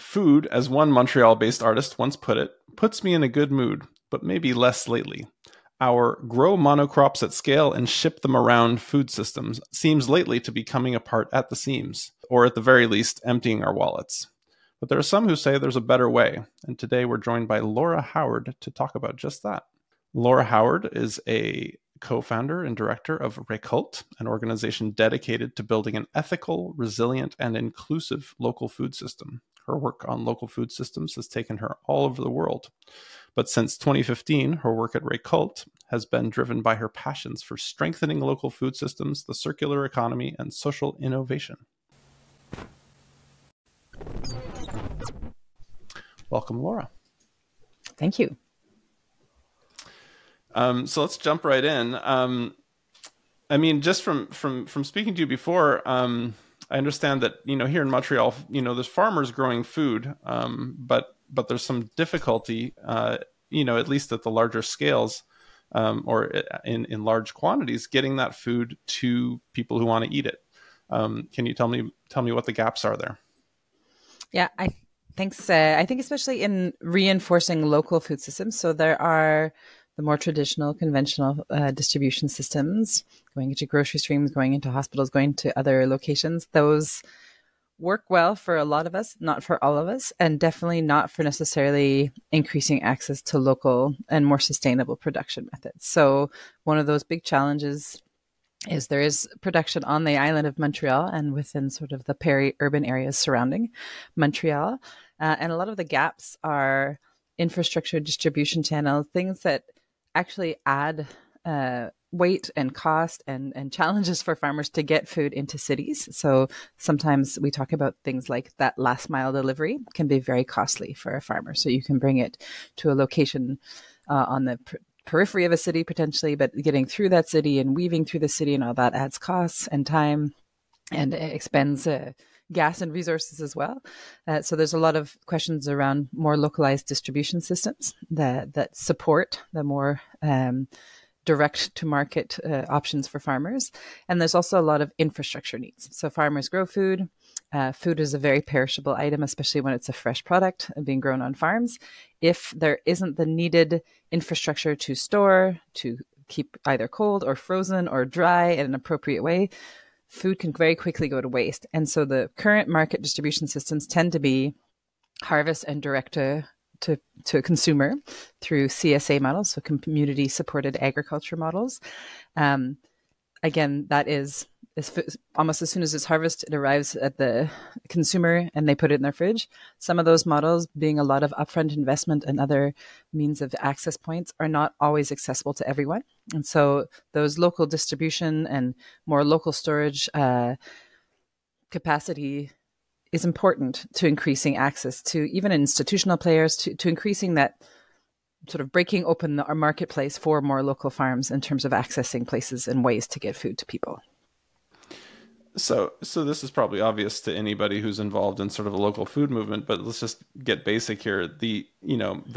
Food, as one Montreal-based artist once put it, puts me in a good mood, but maybe less lately. Our grow monocrops at scale and ship them around food systems seems lately to be coming apart at the seams, or at the very least, emptying our wallets. But there are some who say there's a better way, and today we're joined by Laura Howard to talk about just that. Laura Howard is a co-founder and director of Récolte, an organization dedicated to building an ethical, resilient, and inclusive local food system. Her work on local food systems has taken her all over the world. But since 2015, her work at Récolte has been driven by her passions for strengthening local food systems, the circular economy, and social innovation. Welcome, Laura. Thank you. So let's jump right in. I mean, just from speaking to you before, I understand that, here in Montreal, there's farmers growing food, but there's some difficulty, at least at the larger scales, or in large quantities, getting that food to people who want to eat it. Can you tell me what the gaps are there? Yeah, thanks. I think especially in reinforcing local food systems. So there are the more traditional, conventional distribution systems going into grocery streams, going into hospitals, going to other locations. Those work well for a lot of us, not for all of us, and definitely not for necessarily increasing access to local and more sustainable production methods. So one of those big challenges is there is production on the island of Montreal and within sort of the peri-urban areas surrounding Montreal. And a lot of the gaps are infrastructure, distribution channels, things that actually add weight and cost and challenges for farmers to get food into cities. So sometimes we talk about things like that last mile delivery can be very costly for a farmer. So you can bring it to a location on the periphery of a city potentially, but getting through that city and weaving through the city and all that adds costs and time and expends gas and resources as well. So there's a lot of questions around more localized distribution systems that support the more direct to market options for farmers. And there's also a lot of infrastructure needs. So farmers grow food. Food is a very perishable item, especially when it's a fresh product being grown on farms. If there isn't the needed infrastructure to store, to keep either cold or frozen or dry in an appropriate way, food can very quickly go to waste. And so the current market distribution systems tend to be harvest and direct to a consumer through CSA models, so community supported agriculture models. Again, that is almost as soon as it's harvested, it arrives at the consumer and they put it in their fridge. Some of those models, being a lot of upfront investment and other means of access points, are not always accessible to everyone. And so those local distribution and more local storage capacity is important to increasing access to even institutional players, to increasing that sort of breaking open our marketplace for more local farms in terms of accessing places and ways to get food to people. So this is probably obvious to anybody who's involved in sort of a local food movement, but let's just get basic here. The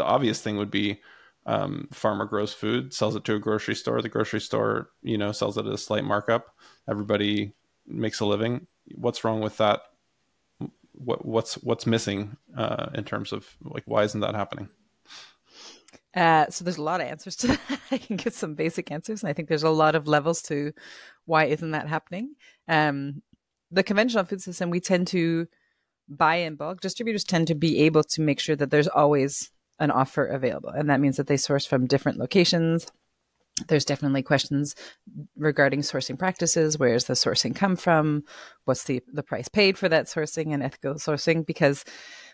obvious thing would be farmer grows food, sells it to a grocery store. The grocery store, sells it at a slight markup. Everybody makes a living. What's wrong with that? What's missing in terms of why isn't that happening? So there's a lot of answers to that. I can give some basic answers, and I think there's a lot of levels to why isn't that happening. The conventional food system, we tend to buy in bulk. Distributors tend to be able to make sure that there's always an offer available, and that means that they source from different locations. There's definitely questions regarding sourcing practices. Where does the sourcing come from? What's the price paid for that sourcing and ethical sourcing? Because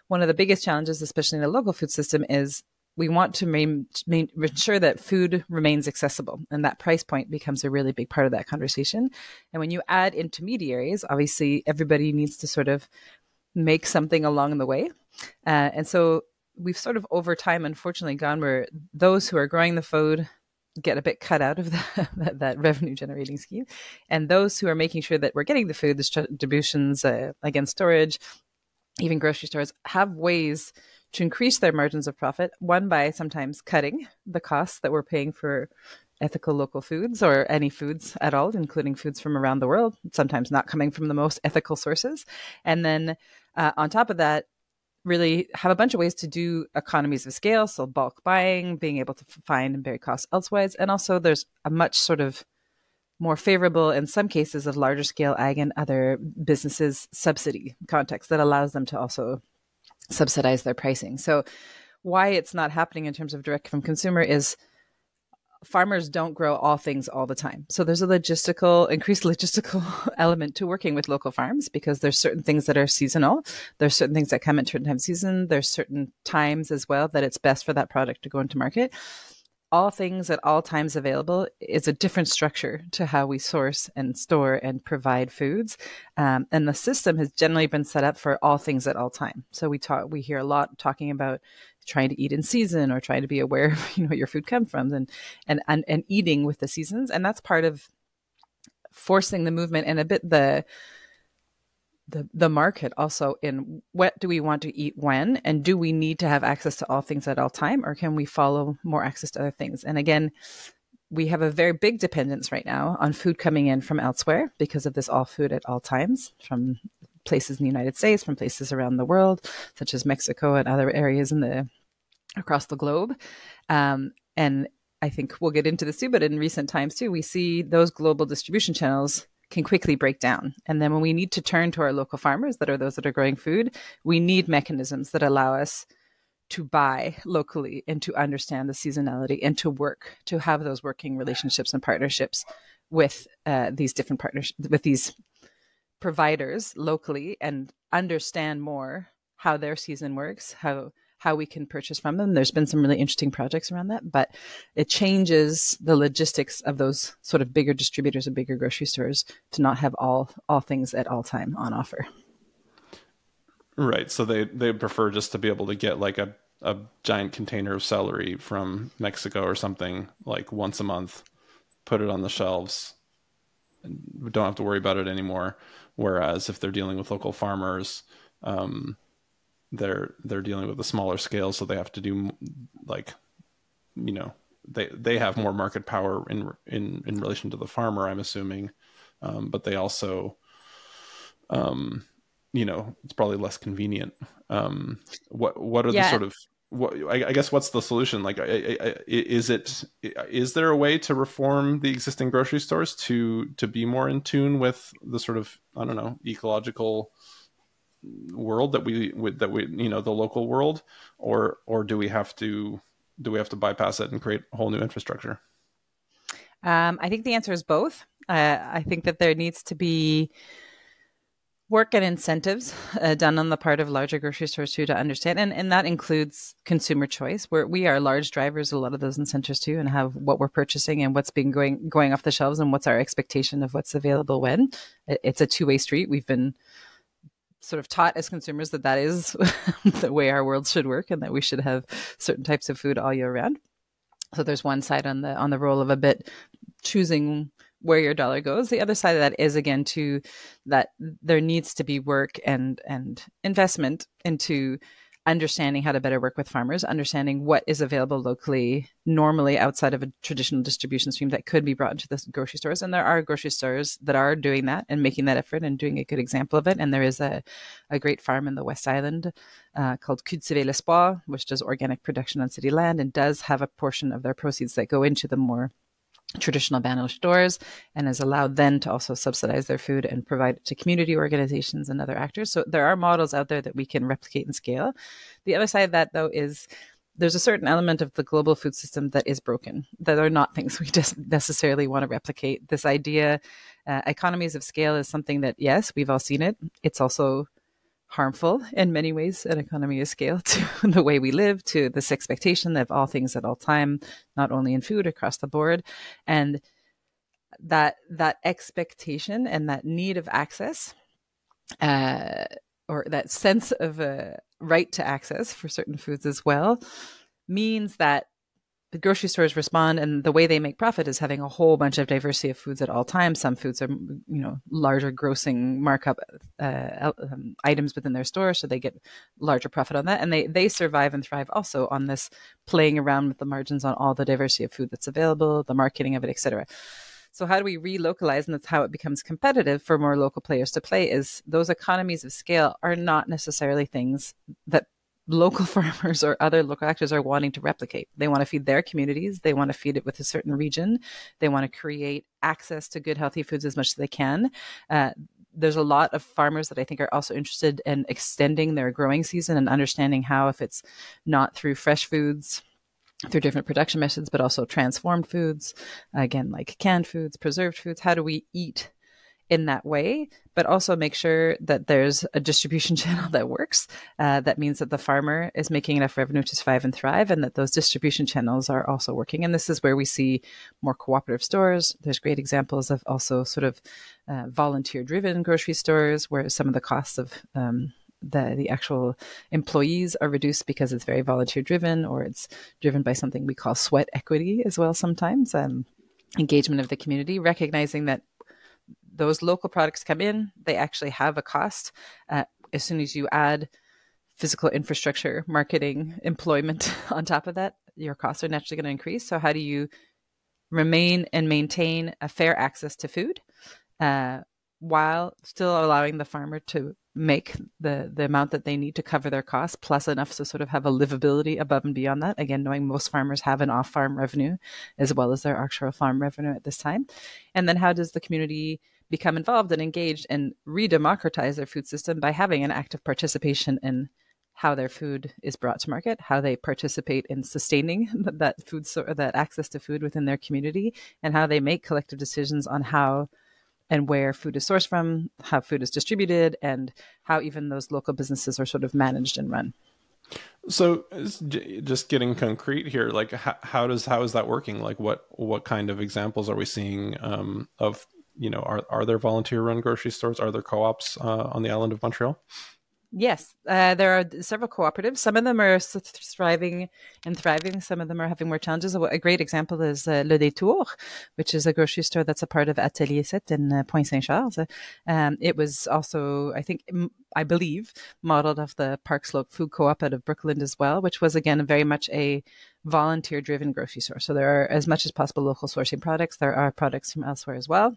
one of the biggest challenges, especially in the local food system, is we want to ensure that food remains accessible, and that price point becomes a really big part of that conversation. And when you add intermediaries, obviously everybody needs to sort of make something along the way. And so we've sort of over time, unfortunately, gone where those who are growing the food get a bit cut out of that revenue generating scheme. And those who are making sure that we're getting the food, the distributions, again, storage, even grocery stores, have ways to increase their margins of profit, one by sometimes cutting the costs that we're paying for ethical local foods or any foods at all, including foods from around the world, sometimes not coming from the most ethical sources. And then on top of that, really have a bunch of ways to do economies of scale. So bulk buying, being able to find and vary costs elsewise. And also there's a much sort of more favorable, in some cases of larger scale ag and other businesses, subsidy context that allows them to also subsidize their pricing. So why it's not happening in terms of direct from consumer is farmers don't grow all things all the time. So there's a increased logistical element to working with local farms, because there's certain things that are seasonal. There's certain things that come at certain times of season. There's certain times as well that it's best for that product to go into market. All things at all times available is a different structure to how we source and store and provide foods. And the system has generally been set up for all things at all time. So we hear a lot talking about trying to eat in season, or trying to be aware of, your food comes from, and eating with the seasons. And that's part of forcing the movement, and a bit the market also, in what do we want to eat when, and do we need to have access to all things at all time, or can we follow more access to other things? And again, we have a very big dependence right now on food coming in from elsewhere because of this all food at all times, from places in the United States, from places around the world, such as Mexico and other areas across the globe. And I think we'll get into this too, but in recent times too, we see those global distribution channels can quickly break down. And then when we need to turn to our local farmers, that are those that are growing food, we need mechanisms that allow us to buy locally and to understand the seasonality, and to have those working relationships and partnerships with these different partners, with these providers locally, and understand more how their season works, how we can purchase from them. There's been some really interesting projects around that, but it changes the logistics of those sort of bigger distributors and bigger grocery stores to not have all things at all time on offer. Right. So they prefer just to be able to get like a giant container of celery from Mexico or something, like once a month, put it on the shelves, and we don't have to worry about it anymore. Whereas if they're dealing with local farmers, they're dealing with a smaller scale, so they have to do they have more market power in relation to the farmer, I'm assuming, but they also it's probably less convenient. What are the sort of I guess what's the solution? Like, is there a way to reform the existing grocery stores to be more in tune with the sort of, I don't know, ecological world that we the local world, or do we have to bypass it and create a whole new infrastructure? I think the answer is both. I think that there needs to be work and incentives done on the part of larger grocery stores too, to understand, and that includes consumer choice, where we are large drivers of a lot of those incentives too, and have what we're purchasing and what's been going off the shelves, and what's our expectation of what's available when. It's a two-way street. We've been sort of taught as consumers that is the way our world should work, and that we should have certain types of food all year round. So there's one side on the role of a bit choosing where your dollar goes. The other side of that is, again, to that there needs to be work and investment into understanding how to better work with farmers, understanding what is available locally, normally outside of a traditional distribution stream, that could be brought into the grocery stores. And there are grocery stores that are doing that and making that effort and doing a good example of it. And there is a great farm in the West Island called Cultiver l'Espoir, which does organic production on city land and does have a portion of their proceeds that go into the more traditional banner stores, and is allowed then to also subsidize their food and provide it to community organizations and other actors. So there are models out there that we can replicate and scale. The other side of that, though, is there's a certain element of the global food system that is broken, that are not things we just necessarily want to replicate. This idea, economies of scale, is something that, yes, we've all seen it. It's also harmful in many ways, an economy of scale, to the way we live, to this expectation of all things at all time, not only in food, across the board. And that expectation and that need of access, or that sense of a right to access for certain foods as well, means that the grocery stores respond, and the way they make profit is having a whole bunch of diversity of foods at all times. Some foods are, larger grossing markup items within their store, so they get larger profit on that. And they survive and thrive also on this playing around with the margins on all the diversity of food that's available, the marketing of it, etc. So how do we relocalize? And that's how it becomes competitive for more local players to play, is those economies of scale are not necessarily things that local farmers or other local actors are wanting to replicate. They want to feed their communities. They want to feed it with a certain region. They want to create access to good, healthy foods as much as they can. There's a lot of farmers that I think are also interested in extending their growing season and understanding how, if it's not through fresh foods, through different production methods, but also transformed foods, again, like canned foods, preserved foods, how do we eat in that way, but also make sure that there's a distribution channel that works. That means that the farmer is making enough revenue to survive and thrive, and that those distribution channels are also working. And this is where we see more cooperative stores. There's great examples of also sort of volunteer-driven grocery stores, where some of the costs of the actual employees are reduced because it's very volunteer-driven, or it's driven by something we call sweat equity as well sometimes, engagement of the community, recognizing that those local products come in, they actually have a cost. As soon as you add physical infrastructure, marketing, employment on top of that, your costs are naturally going to increase. So how do you remain and maintain a fair access to food while still allowing the farmer to make the amount that they need to cover their costs, plus enough to sort of have a livability above and beyond that? Again, knowing most farmers have an off-farm revenue as well as their actual farm revenue at this time. And then how does the community become involved and engaged and re-democratize their food system by having an active participation in how their food is brought to market, how they participate in sustaining that food, that access to food within their community, and how they make collective decisions on how and where food is sourced from, how food is distributed, and how even those local businesses are sort of managed and run. So just getting concrete here, like how is that working? Like what kind of examples are we seeing of, are there volunteer run grocery stores? Are there co-ops on the island of Montreal? Yes, there are several cooperatives. Some of them are thriving and thriving. Some of them are having more challenges. A great example is Le Détour, which is a grocery store that's a part of Atelier 7 in Pointe Saint-Charles. It was also, I believe, modeled off the Park Slope Food Co-op out of Brooklyn as well, which was, again, very much a volunteer-driven grocery store. So there are, as much as possible, local sourcing products. There are products from elsewhere as well.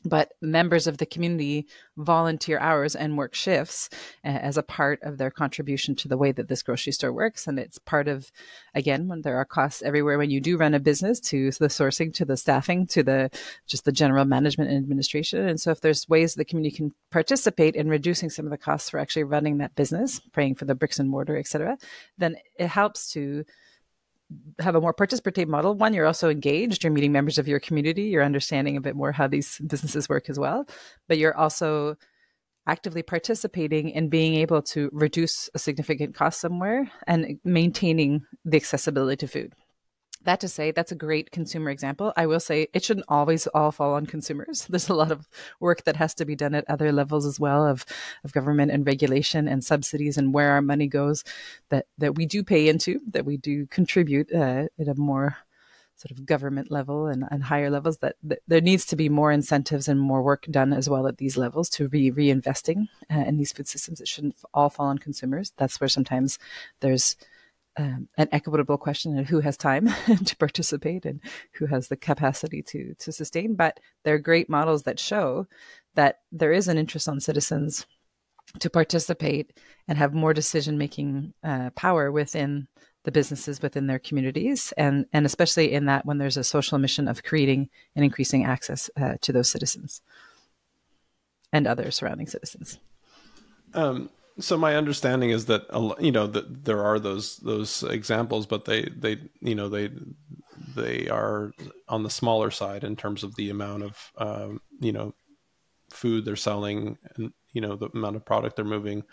But members of the community volunteer hours and work shifts as a part of their contribution to the way that this grocery store works. And it's part of, again, when there are costs everywhere when you do run a business, to the sourcing, to the staffing, to just the general management and administration. And so if there's ways the community can participate in reducing some of the costs for actually running that business, paying for the bricks and mortar, et cetera, then it helps to have a more participative model. One, you're also engaged, you're meeting members of your community, you're understanding a bit more how these businesses work as well, but you're also actively participating in being able to reduce a significant cost somewhere and maintaining the accessibility to food. That to say, that's a great consumer example. I will say it shouldn't always all fall on consumers. There's a lot of work that has to be done at other levels as well of government and regulation and subsidies, and where our money goes that we do pay into, that we do contribute at a more sort of government level and higher levels, that there needs to be more incentives and more work done as well at these levels to be reinvesting in these food systems. It shouldn't all fall on consumers. That's where sometimes there's an equitable question of who has time to participate and who has the capacity to sustain. But they're great models that show that there is an interest on citizens to participate and have more decision-making power within the businesses within their communities, and especially in that when there's a social mission of creating and increasing access to those citizens and other surrounding citizens. So my understanding is that that there are those examples, but they are on the smaller side in terms of the amount of food they're selling, and the amount of product they're moving,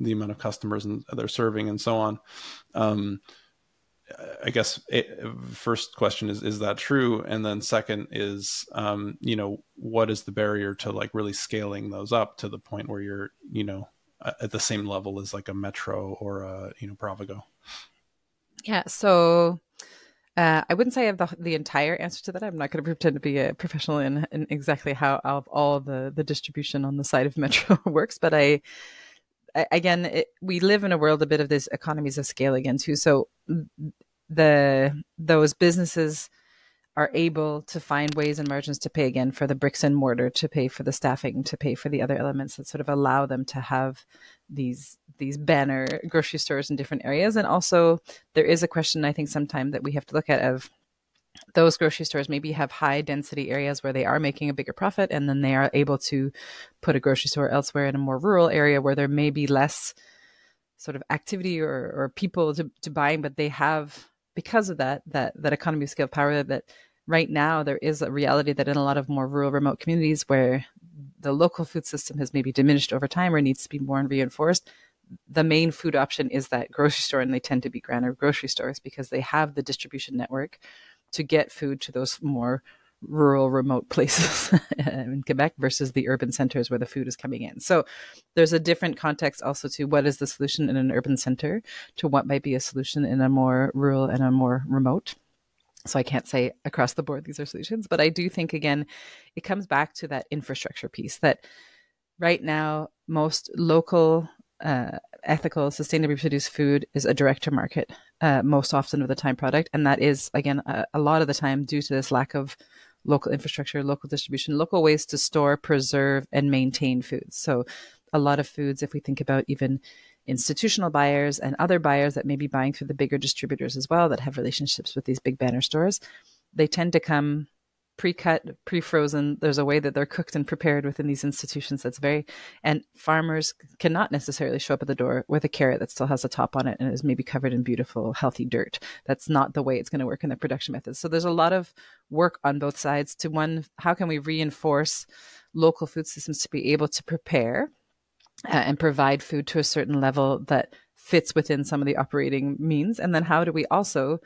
the amount of customers they're serving, and so on. I guess first question is that true? And then second is, what is the barrier to like really scaling those up to the point where you're, at the same level as like a Metro or a, Provigo? Yeah. So I wouldn't say I have the entire answer to that. I'm not going to pretend to be a professional in exactly how all the distribution on the side of Metro works. But we live in a world a bit of this economies of scale again too. So those businesses are able to find ways and margins to pay again for the bricks and mortar, to pay for the staffing, to pay for the other elements that sort of allow them to have these banner grocery stores in different areas. And also there is a question, I think, sometimes that we have to look at of those grocery stores maybe have high density areas where they are making a bigger profit, and then they are able to put a grocery store elsewhere in a more rural area where there may be less sort of activity or people to buying, but they have, because of that economy of scale power, that right now there is a reality that in a lot of more rural, remote communities where the local food system has maybe diminished over time or needs to be more reinforced, the main food option is that grocery store, and they tend to be grander grocery stores because they have the distribution network to get food to those more rural, remote places in Quebec versus the urban centers where the food is coming in. So there's a different context also to what is the solution in an urban center to what might be a solution in a more rural and a more remote. So I can't say across the board these are solutions, but I do think, again, it comes back to that infrastructure piece that right now most local ethical, sustainably produced food is a direct to market most often of the time product. And that is, again, a lot of the time due to this lack of local infrastructure, local distribution, local ways to store, preserve, and maintain foods. So a lot of foods, if we think about even institutional buyers and other buyers that may be buying through the bigger distributors as well that have relationships with these big banner stores, they tend to come pre-cut, pre-frozen. There's a way that they're cooked and prepared within these institutions that's very, and farmers cannot necessarily show up at the door with a carrot that still has a top on it and is maybe covered in beautiful, healthy dirt. That's not the way it's going to work in the production methods. So there's a lot of work on both sides to, one, how can we reinforce local food systems to be able to prepare and provide food to a certain level that fits within some of the operating means? And then how do we also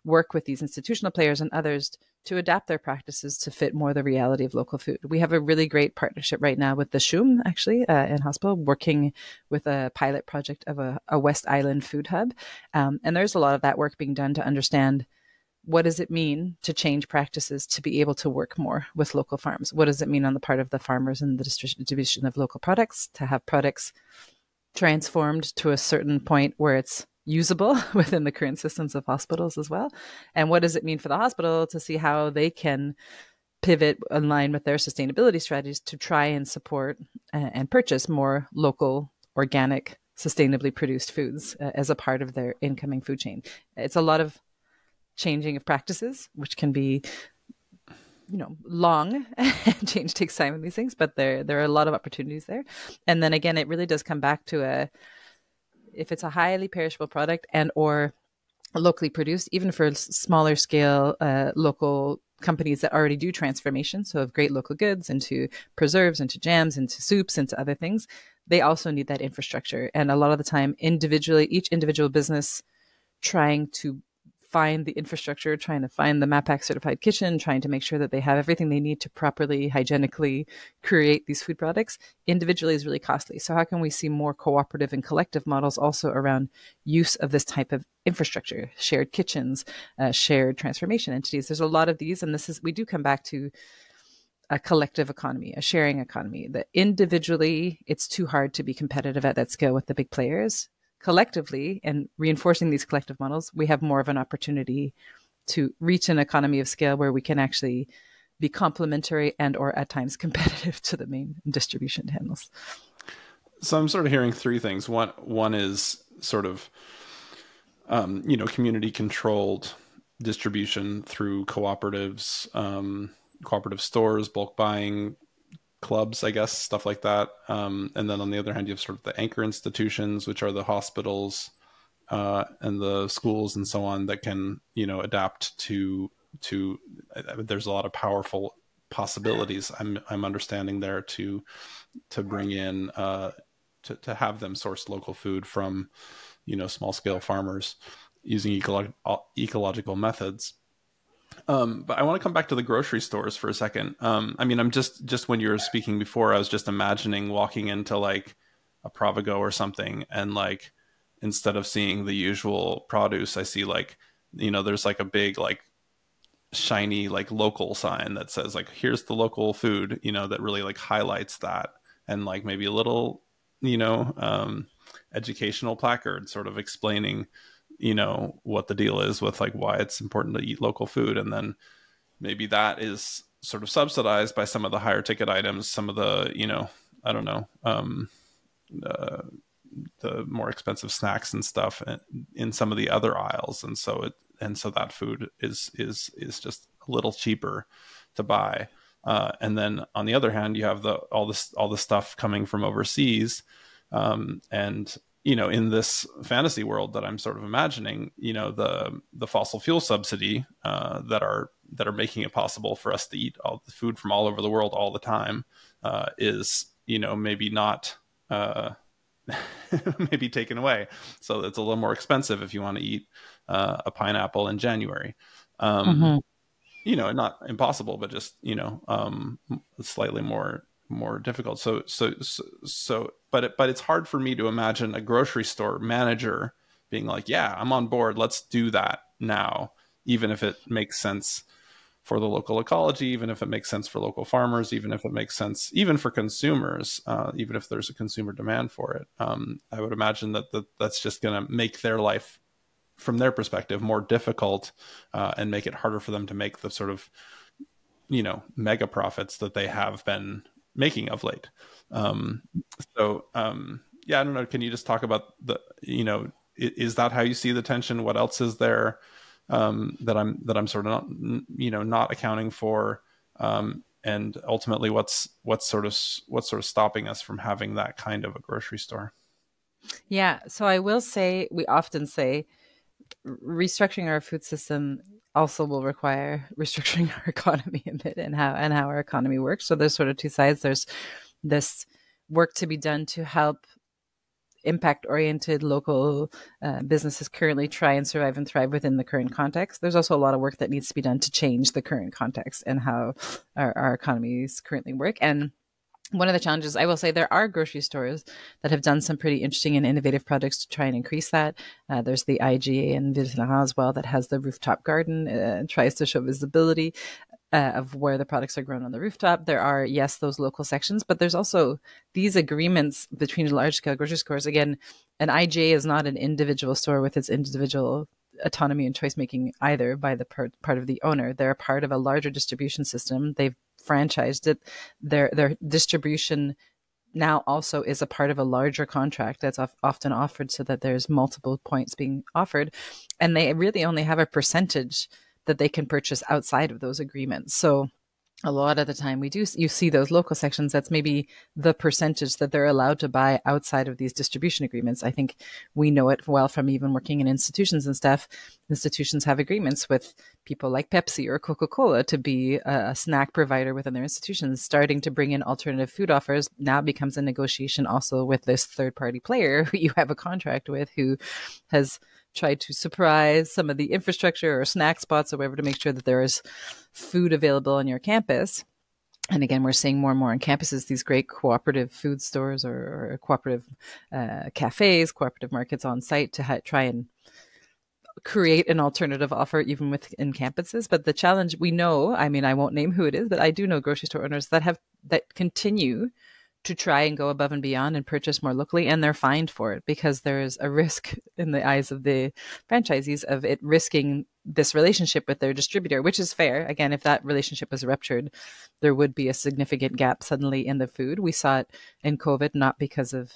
work with these institutional players and others to adapt their practices to fit more the reality of local food? We have a really great partnership right now with the SHUM, actually, in hospital, working with a pilot project of a West Island food hub. And there's a lot of that work being done to understand, what does it mean to change practices to be able to work more with local farms? What does it mean on the part of the farmers and the distribution of local products to have products transformed to a certain point where it's usable within the current systems of hospitals as well? And what does it mean for the hospital to see how they can pivot in line with their sustainability strategies to try and support and purchase more local, organic, sustainably produced foods as a part of their incoming food chain? It's a lot of changing of practices, which can be, long. Change takes time in these things, but there are a lot of opportunities there. And then again, it really does come back to if it's a highly perishable product and or locally produced, even for smaller scale local companies that already do transformation, so of great local goods into preserves, into jams, into soups, into other things, they also need that infrastructure. And a lot of the time, individually, each individual business trying to find the infrastructure, trying to find the MAPAC certified kitchen, trying to make sure that they have everything they need to properly, hygienically create these food products individually is really costly. So how can we see more cooperative and collective models also around use of this type of infrastructure, shared kitchens, shared transformation entities? There's a lot of these, and we do come back to a collective economy, a sharing economy, that individually it's too hard to be competitive at that scale with the big players. Collectively, and reinforcing these collective models, we have more of an opportunity to reach an economy of scale where we can actually be complementary and or at times competitive to the main distribution channels. So I'm sort of hearing three things. One is sort of, community controlled distribution through cooperatives, cooperative stores, bulk buying, clubs, I guess, stuff like that. And then on the other hand, you have sort of the anchor institutions, which are the hospitals and the schools and so on that can, adapt to. There's a lot of powerful possibilities I'm understanding there to bring in to have them source local food from, small scale farmers using ecological methods. But I want to come back to the grocery stores for a second. I'm just when you were speaking before, I was just imagining walking into like a Provigo or something, and like instead of seeing the usual produce, I see like, there's like a big like shiny like local sign that says like, here's the local food, that really like highlights that, and like maybe a little, educational placard sort of explaining what the deal is with like why it's important to eat local food. And then maybe that is sort of subsidized by some of the higher ticket items, some of the, I don't know, uh, the more expensive snacks and stuff in some of the other aisles, and so that food is just a little cheaper to buy. And then on the other hand, you have all the stuff coming from overseas, and in this fantasy world that I'm sort of imagining, the fossil fuel subsidy that are making it possible for us to eat all the food from all over the world all the time is maybe not. Maybe taken away, so it's a little more expensive if you want to eat a pineapple in January. Mm-hmm. Not impossible, but just slightly more difficult. But it's hard for me to imagine a grocery store manager being like, "Yeah, I'm on board. Let's do that now," even if it makes sense for the local ecology, even if it makes sense for local farmers, even if it makes sense, even for consumers, even if there's a consumer demand for it. I would imagine that's just going to make their life, from their perspective, more difficult, and make it harder for them to make the sort of, mega profits that they have been making of late. Yeah, I don't know. Can you just talk about is that how you see the tension? What else is there? That I'm sort of not accounting for, and ultimately what's sort of stopping us from having that kind of a grocery store. Yeah. So I will say, we often say restructuring our food system also will require restructuring our economy a bit, and how our economy works. So there's sort of two sides. There's this work to be done to help impact-oriented local businesses currently try and survive and thrive within the current context. There's also a lot of work that needs to be done to change the current context and how our economies currently work. And one of the challenges, I will say, there are grocery stores that have done some pretty interesting and innovative projects to try and increase that. There's the IGA in Ville-Saint-Laurent as well that has the rooftop garden and tries to show visibility of where the products are grown on the rooftop. There are, yes, those local sections, but there's also these agreements between large-scale grocery stores. Again, an IGA is not an individual store with its individual autonomy and choice making either by the part of the owner. They're a part of a larger distribution system. They've franchised it. Their distribution now also is a part of a larger contract that's often offered, so that there's multiple points being offered, and they really only have a percentage that they can purchase outside of those agreements. So a lot of the time you see those local sections, that's maybe the percentage that they're allowed to buy outside of these distribution agreements. I think we know it well from even working in institutions and stuff. Institutions have agreements with people like Pepsi or Coca-Cola to be a snack provider within their institutions. Starting to bring in alternative food offers now becomes a negotiation also with this third-party player who you have a contract with, who has tried to surprise some of the infrastructure or snack spots or whatever to make sure that there is food available on your campus. And again, we're seeing more and more on campuses these great cooperative food stores or cooperative cafes, cooperative markets on site to try and create an alternative offer even within campuses. But the challenge, we know, I mean, I won't name who it is, but I do know grocery store owners that continue to try and go above and beyond and purchase more locally, and they're fined for it because there's a risk in the eyes of the franchisees of it risking this relationship with their distributor, which is fair. Again, if that relationship was ruptured, there would be a significant gap suddenly in the food. We saw it in COVID, not because of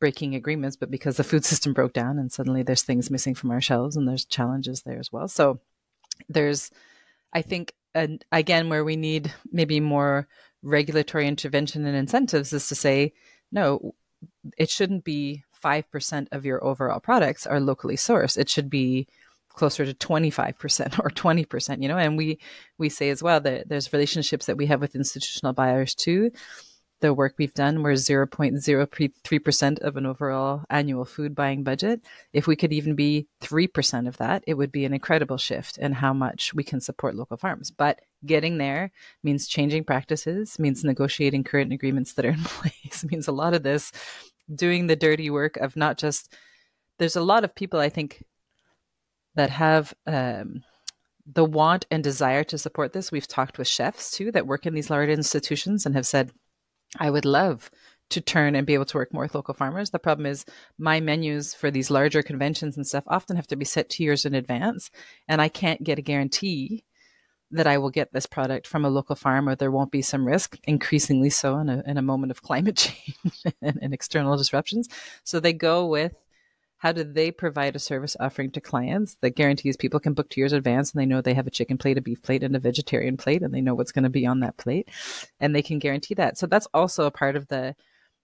breaking agreements, but because the food system broke down and suddenly there's things missing from our shelves and there's challenges there as well. So there's, I think, and again, where we need maybe more regulatory intervention and incentives is to say, no, it shouldn't be 5% of your overall products are locally sourced. It should be closer to 25% or 20%, and we say as well that there's relationships that we have with institutional buyers too. The work we've done, we're 0.03% of an overall annual food buying budget. If we could even be 3% of that, it would be an incredible shift in how much we can support local farms. But getting there means changing practices, means negotiating current agreements that are in place, means a lot of this, doing the dirty work of not just, there's a lot of people, I think, that have the want and desire to support this. We've talked with chefs too that work in these large institutions and have said, I would love to turn and be able to work more with local farmers. The problem is my menus for these larger conventions and stuff often have to be set 2 years in advance, and I can't get a guarantee that I will get this product from a local farm, or there won't be some risk, increasingly so in a moment of climate change and external disruptions. So they go with, how do they provide a service offering to clients that guarantees people can book 2 years in advance, and they know they have a chicken plate, a beef plate, and a vegetarian plate, and they know what's going to be on that plate, and they can guarantee that. So that's also a part of the,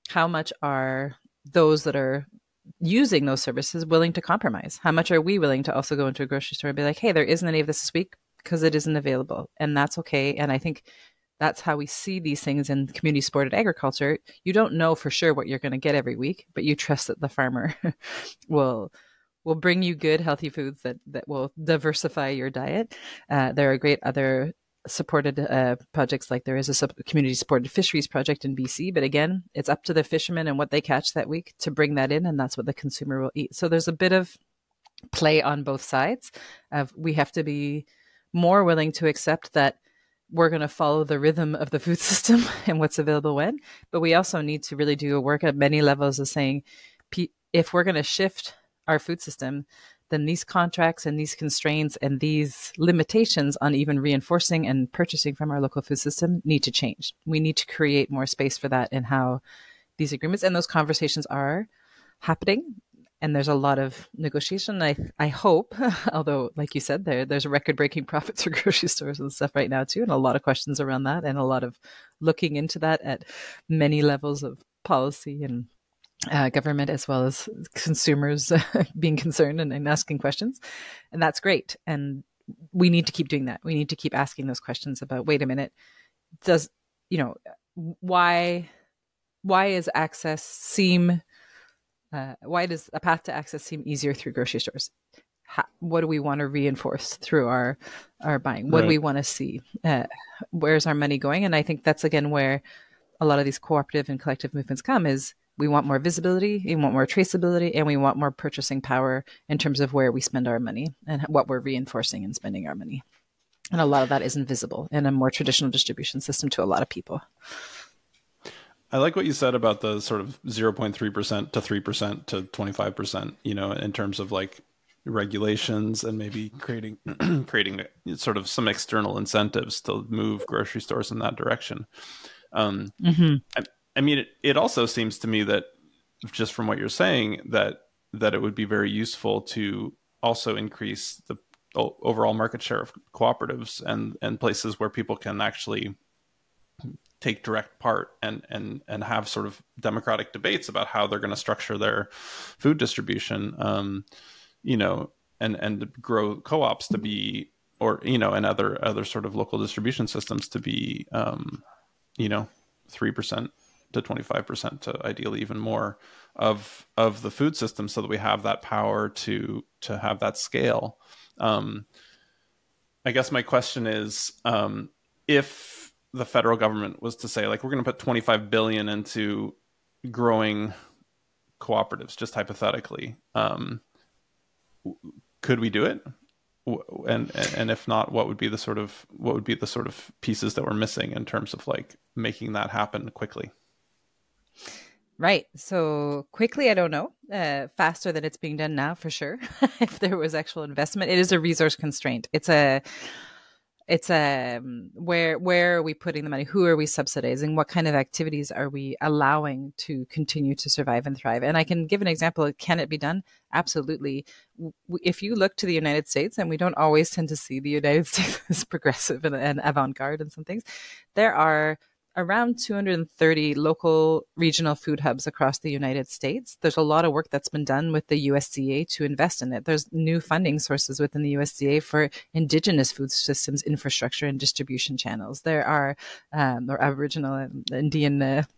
how much are those that are using those services willing to compromise? How much are we willing to also go into a grocery store and be like, hey, there isn't any of this week because it isn't available, and that's okay. And I think that's how we see these things in community supported agriculture. You don't know for sure what you're going to get every week, but you trust that the farmer will bring you good, healthy foods that will diversify your diet. There are great other supported projects, like there is a community supported fisheries project in BC, but again, it's up to the fishermen and what they catch that week to bring that in, and that's what the consumer will eat. So there's a bit of play on both sides of, we have to be more willing to accept that we're going to follow the rhythm of the food system and what's available when, but we also need to really do a work at many levels of saying, if we're going to shift our food system, then these contracts and these constraints and these limitations on even reinforcing and purchasing from our local food system need to change. We need to create more space for that in how these agreements and those conversations are happening. And there's a lot of negotiation. I hope, although, like you said, there's record-breaking profits for grocery stores and stuff right now too, and a lot of questions around that, and a lot of looking into that at many levels of policy and government, as well as consumers being concerned and asking questions. And that's great. And we need to keep doing that. We need to keep asking those questions about, wait a minute, why is access seem why does a path to access seem easier through grocery stores? What do we want to reinforce through our buying? What do we want to see? Where's our money going? And I think that's, again, where a lot of these cooperative and collective movements come, is we want more visibility, we want more traceability, and we want more purchasing power in terms of where we spend our money and what we're reinforcing and spending our money. And a lot of that isn't visible in a more traditional distribution system to a lot of people. I like what you said about the sort of 0.3% to 3% to 25%, in terms of like regulations and maybe creating sort of some external incentives to move grocery stores in that direction. I mean, it also seems to me that, just from what you're saying, that it would be very useful to also increase the overall market share of cooperatives and places where people can actually take direct part and have sort of democratic debates about how they're going to structure their food distribution, and grow co-ops to be, or, and other sort of local distribution systems to be, 3% to 25% to ideally even more of the food system, so that we have that power to have that scale. I guess my question is, if the federal government was to say, like, we're going to put 25 billion into growing cooperatives, just hypothetically, could we do it? And if not, what would be the sort of pieces that we're missing in terms of like making that happen quickly? Right. So quickly, I don't know. Faster than it's being done now, for sure. If there was actual investment, it is a resource constraint. It's where are we putting the money? Who are we subsidizing? What kind of activities are we allowing to continue to survive and thrive? And I can give an example. Can it be done? Absolutely. If you look to the United States, and we don't always tend to see the United States as progressive and avant-garde in some things, there are around 230 local regional food hubs across the United States. There's a lot of work that's been done with the USDA to invest in it. There's new funding sources within the USDA for Indigenous food systems infrastructure and distribution channels. There are or Aboriginal and Indian in the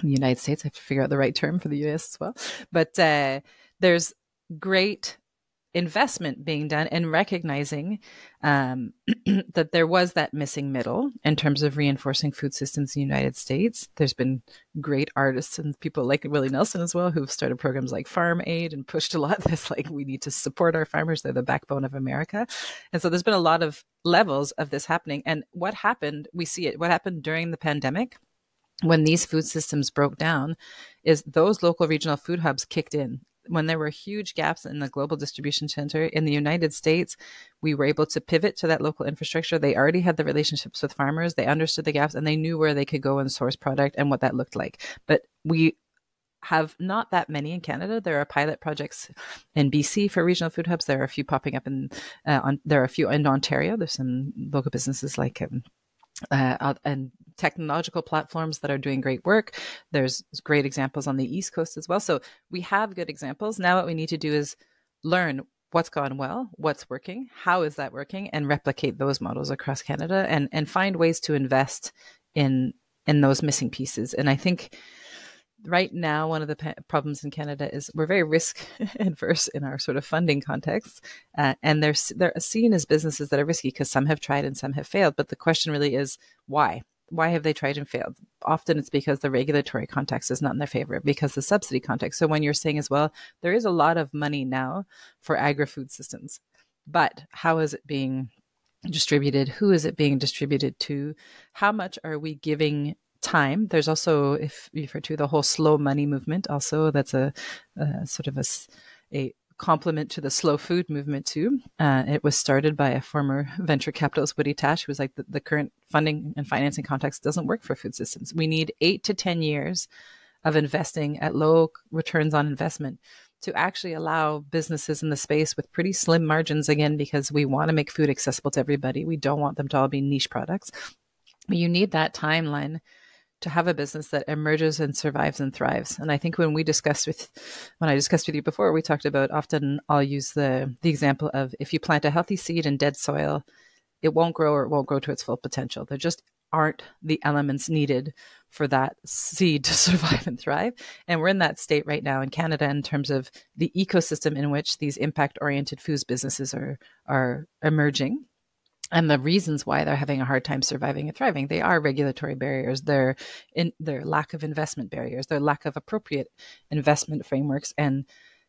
United States. I have to figure out the right term for the US as well. But there's great investment being done and recognizing that there was that missing middle in terms of reinforcing food systems in the United States. There's been great artists and people like Willie Nelson as well, who've started programs like Farm Aid and pushed a lot of this, like, we need to support our farmers. They're the backbone of America. And so there's been a lot of levels of this happening. And what happened, we see it, what happened during the pandemic, when these food systems broke down, is those local regional food hubs kicked in when there were huge gaps in the global distribution center in the United States, we were able to pivot to that local infrastructure. They already had the relationships with farmers. They understood the gaps and they knew where they could go and source product and what that looked like. But we have not that many in Canada. There are pilot projects in BC for regional food hubs. There are a few popping up there are a few in Ontario. There's some local businesses like and technological platforms that are doing great work. There's great examples on the East Coast as well. So we have good examples. Now what we need to do is learn what's gone well, what's working, how is that working, and replicate those models across Canada and find ways to invest in those missing pieces. And I think right now, one of the problems in Canada is we're very risk adverse in our sort of funding context. And they're seen as businesses that are risky because some have tried and some have failed. But the question really is why? Why have they tried and failed? Often it's because the regulatory context is not in their favor, because the subsidy context. So when you're saying as well, there is a lot of money now for agri-food systems, but how is it being distributed? Who is it being distributed to? How much are we giving time? There's also, if you refer to the whole slow money movement, also that's a sort of a complement to the slow food movement too. It was started by a former venture capitalist, Woody Tash, who was like the current funding and financing context doesn't work for food systems. We need 8 to 10 years of investing at low returns on investment to actually allow businesses in the space with pretty slim margins, again, because we want to make food accessible to everybody. We don't want them to all be niche products. But you need that timeline to have a business that emerges and survives and thrives. And I think when I discussed with you before, we talked about, often I'll use the example of if you plant a healthy seed in dead soil, it won't grow or it won't grow to its full potential. There just aren't the elements needed for that seed to survive and thrive. And we're in that state right now in Canada in terms of the ecosystem in which these impact-oriented foods businesses are emerging. And the reasons why they're having a hard time surviving and thriving, they are regulatory barriers, their lack of investment barriers, their lack of appropriate investment frameworks and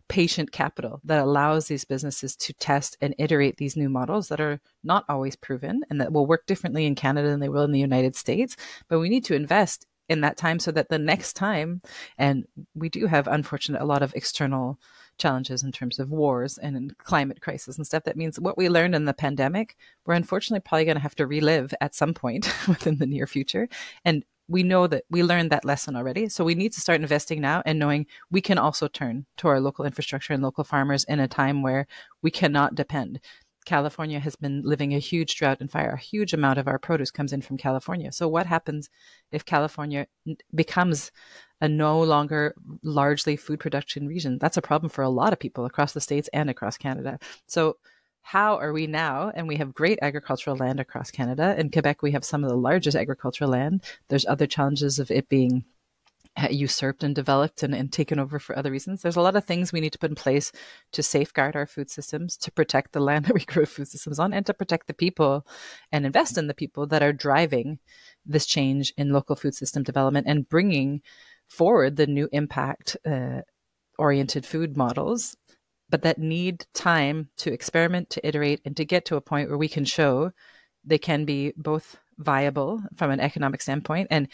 patient capital that allows these businesses to test and iterate these new models that are not always proven and that will work differently in Canada than they will in the United States. But we need to invest in that time so that the next time, and we do have, unfortunately, a lot of external challenges in terms of wars and in climate crisis and stuff. That means what we learned in the pandemic, we're unfortunately probably going to have to relive at some point within the near future. And we know that we learned that lesson already. So we need to start investing now and knowing we can also turn to our local infrastructure and local farmers in a time where we cannot depend. California has been living a huge drought and fire. A huge amount of our produce comes in from California. So what happens if California becomes a no longer largely food production region? That's a problem for a lot of people across the States and across Canada. So how are we now? And we have great agricultural land across Canada. In Quebec, we have some of the largest agricultural land. There's other challenges of it being usurped and developed and taken over for other reasons. There's a lot of things we need to put in place to safeguard our food systems, to protect the land that we grow food systems on, and to protect the people and invest in the people that are driving this change in local food system development and bringing forward the new impact oriented food models, but that need time to experiment, to iterate, and to get to a point where we can show they can be both viable from an economic standpoint. And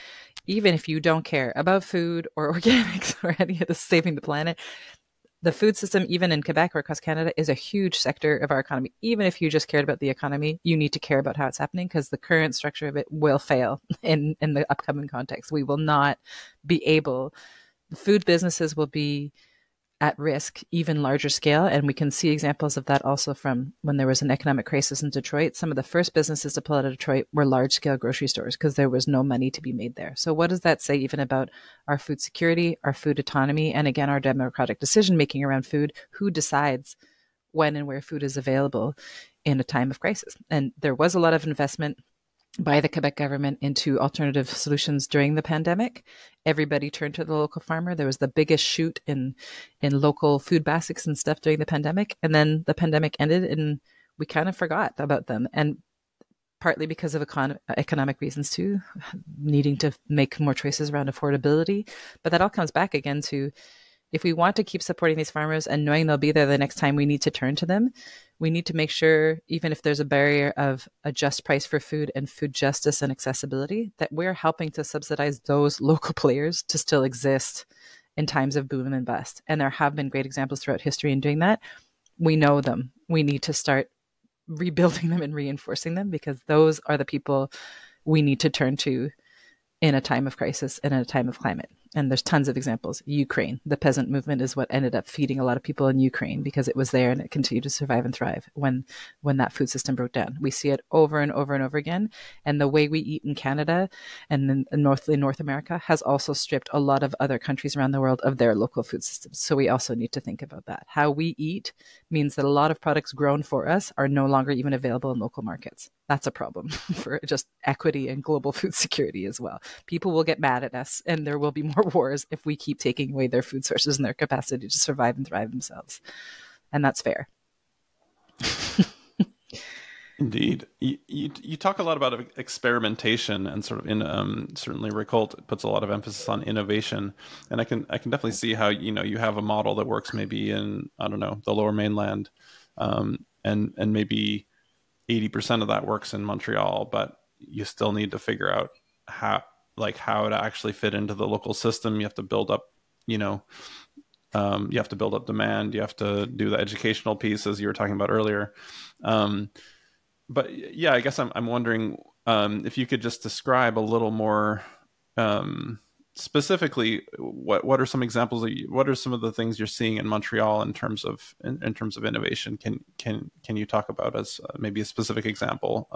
even if you don't care about food or organics or any of this saving the planet, the food system, even in Quebec or across Canada, is a huge sector of our economy. Even if you just cared about the economy, you need to care about how it's happening because the current structure of it will fail in the upcoming context. We will not be able, food businesses will be at risk, even larger scale. And we can see examples of that also from when there was an economic crisis in Detroit. Some of the first businesses to pull out of Detroit were large scale grocery stores because there was no money to be made there. So what does that say even about our food security, our food autonomy, and again, our democratic decision making around food? Who decides when and where food is available in a time of crisis? And there was a lot of investment by the Quebec government into alternative solutions during the pandemic. Everybody turned to the local farmer. There was the biggest shoot in local food baskets and stuff during the pandemic. And then the pandemic ended and we kind of forgot about them. And partly because of economic reasons too, needing to make more choices around affordability. But that all comes back again to, if we want to keep supporting these farmers and knowing they'll be there the next time we need to turn to them, we need to make sure, even if there's a barrier of a just price for food and food justice and accessibility, that we're helping to subsidize those local players to still exist in times of boom and bust. And there have been great examples throughout history in doing that. We know them. We need to start rebuilding them and reinforcing them, because those are the people we need to turn to in a time of crisis and in a time of climate. And there's tons of examples. Ukraine, the peasant movement is what ended up feeding a lot of people in Ukraine, because it was there and it continued to survive and thrive when that food system broke down. We see it over and over and over again. And the way we eat in Canada and in North America has also stripped a lot of other countries around the world of their local food systems. So we also need to think about that. How we eat means that a lot of products grown for us are no longer even available in local markets. That's a problem for just equity and global food security as well. People will get mad at us, and there will be more wars if we keep taking away their food sources and their capacity to survive and thrive themselves. And that's fair. Indeed. You talk a lot about experimentation, and sort of in certainly Recolt puts a lot of emphasis on innovation, and I can definitely see how you have a model that works maybe in, I don't know, the Lower Mainland, and maybe 80% of that works in Montreal, but you still need to figure out how to actually fit into the local system. You have to build up, you have to build up demand. You have to do the educational piece, as you were talking about earlier. But yeah, I guess I'm wondering if you could just describe a little more specifically what are some examples what are some of the things you're seeing in Montreal in terms of innovation. Can you talk about as maybe a specific example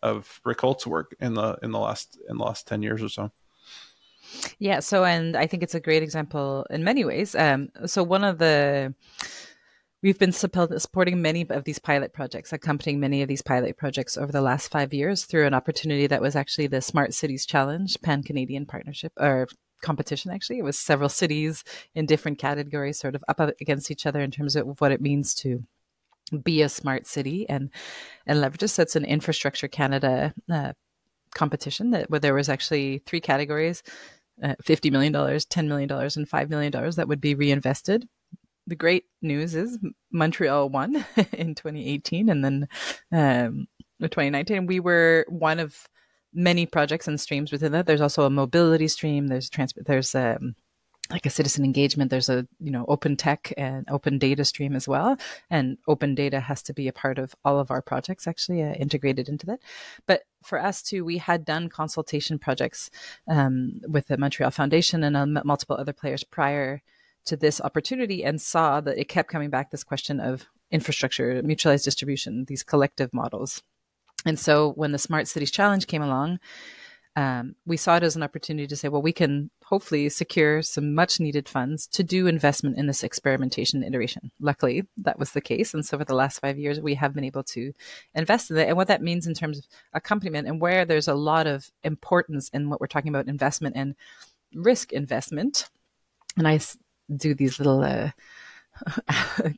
of Recolt's work in the last 10 years or so? Yeah, and I think it's a great example in many ways. We've been supporting many of these pilot projects, accompanying many of these pilot projects over the last 5 years through an opportunity that was actually the Smart Cities Challenge, Pan-Canadian partnership or competition. Actually, it was several cities in different categories sort of up against each other in terms of what it means to be a smart city and leverage this. So it's an Infrastructure Canada competition where there was actually 3 categories, $50 million, $10 million, and $5 million that would be reinvested. The great news is Montreal won in 2018 and then 2019. We were one of many projects and streams within that. There's also a mobility stream. There's like a citizen engagement. There's a open tech and open data stream as well. And open data has to be a part of all of our projects, actually integrated into that. But for us too, we had done consultation projects with the Montreal Foundation and multiple other players prior to this opportunity, and saw that it kept coming back, this question of infrastructure, mutualized distribution, these collective models. And so when the Smart Cities Challenge came along, we saw it as an opportunity to say, well, we can hopefully secure some much needed funds to do investment in this experimentation iteration. Luckily, that was the case. And so for the last 5 years, we have been able to invest in it. And what that means in terms of accompaniment, and where there's a lot of importance in what we're talking about, investment and risk investment. And I do these little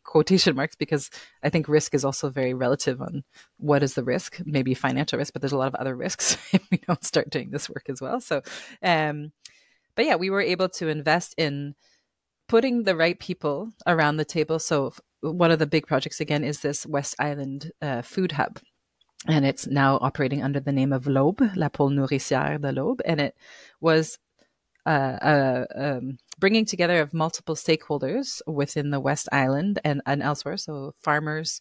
quotation marks, because I think risk is also very relative on what is the risk, maybe financial risk, but there's a lot of other risks if we don't start doing this work as well. So, but yeah, we were able to invest in putting the right people around the table. So one of the big projects, again, is this West Island food hub. And it's now operating under the name of l'Aube, La Pôle Nourricière de l'Aube. And it was bringing together of multiple stakeholders within the West Island and elsewhere. So farmers,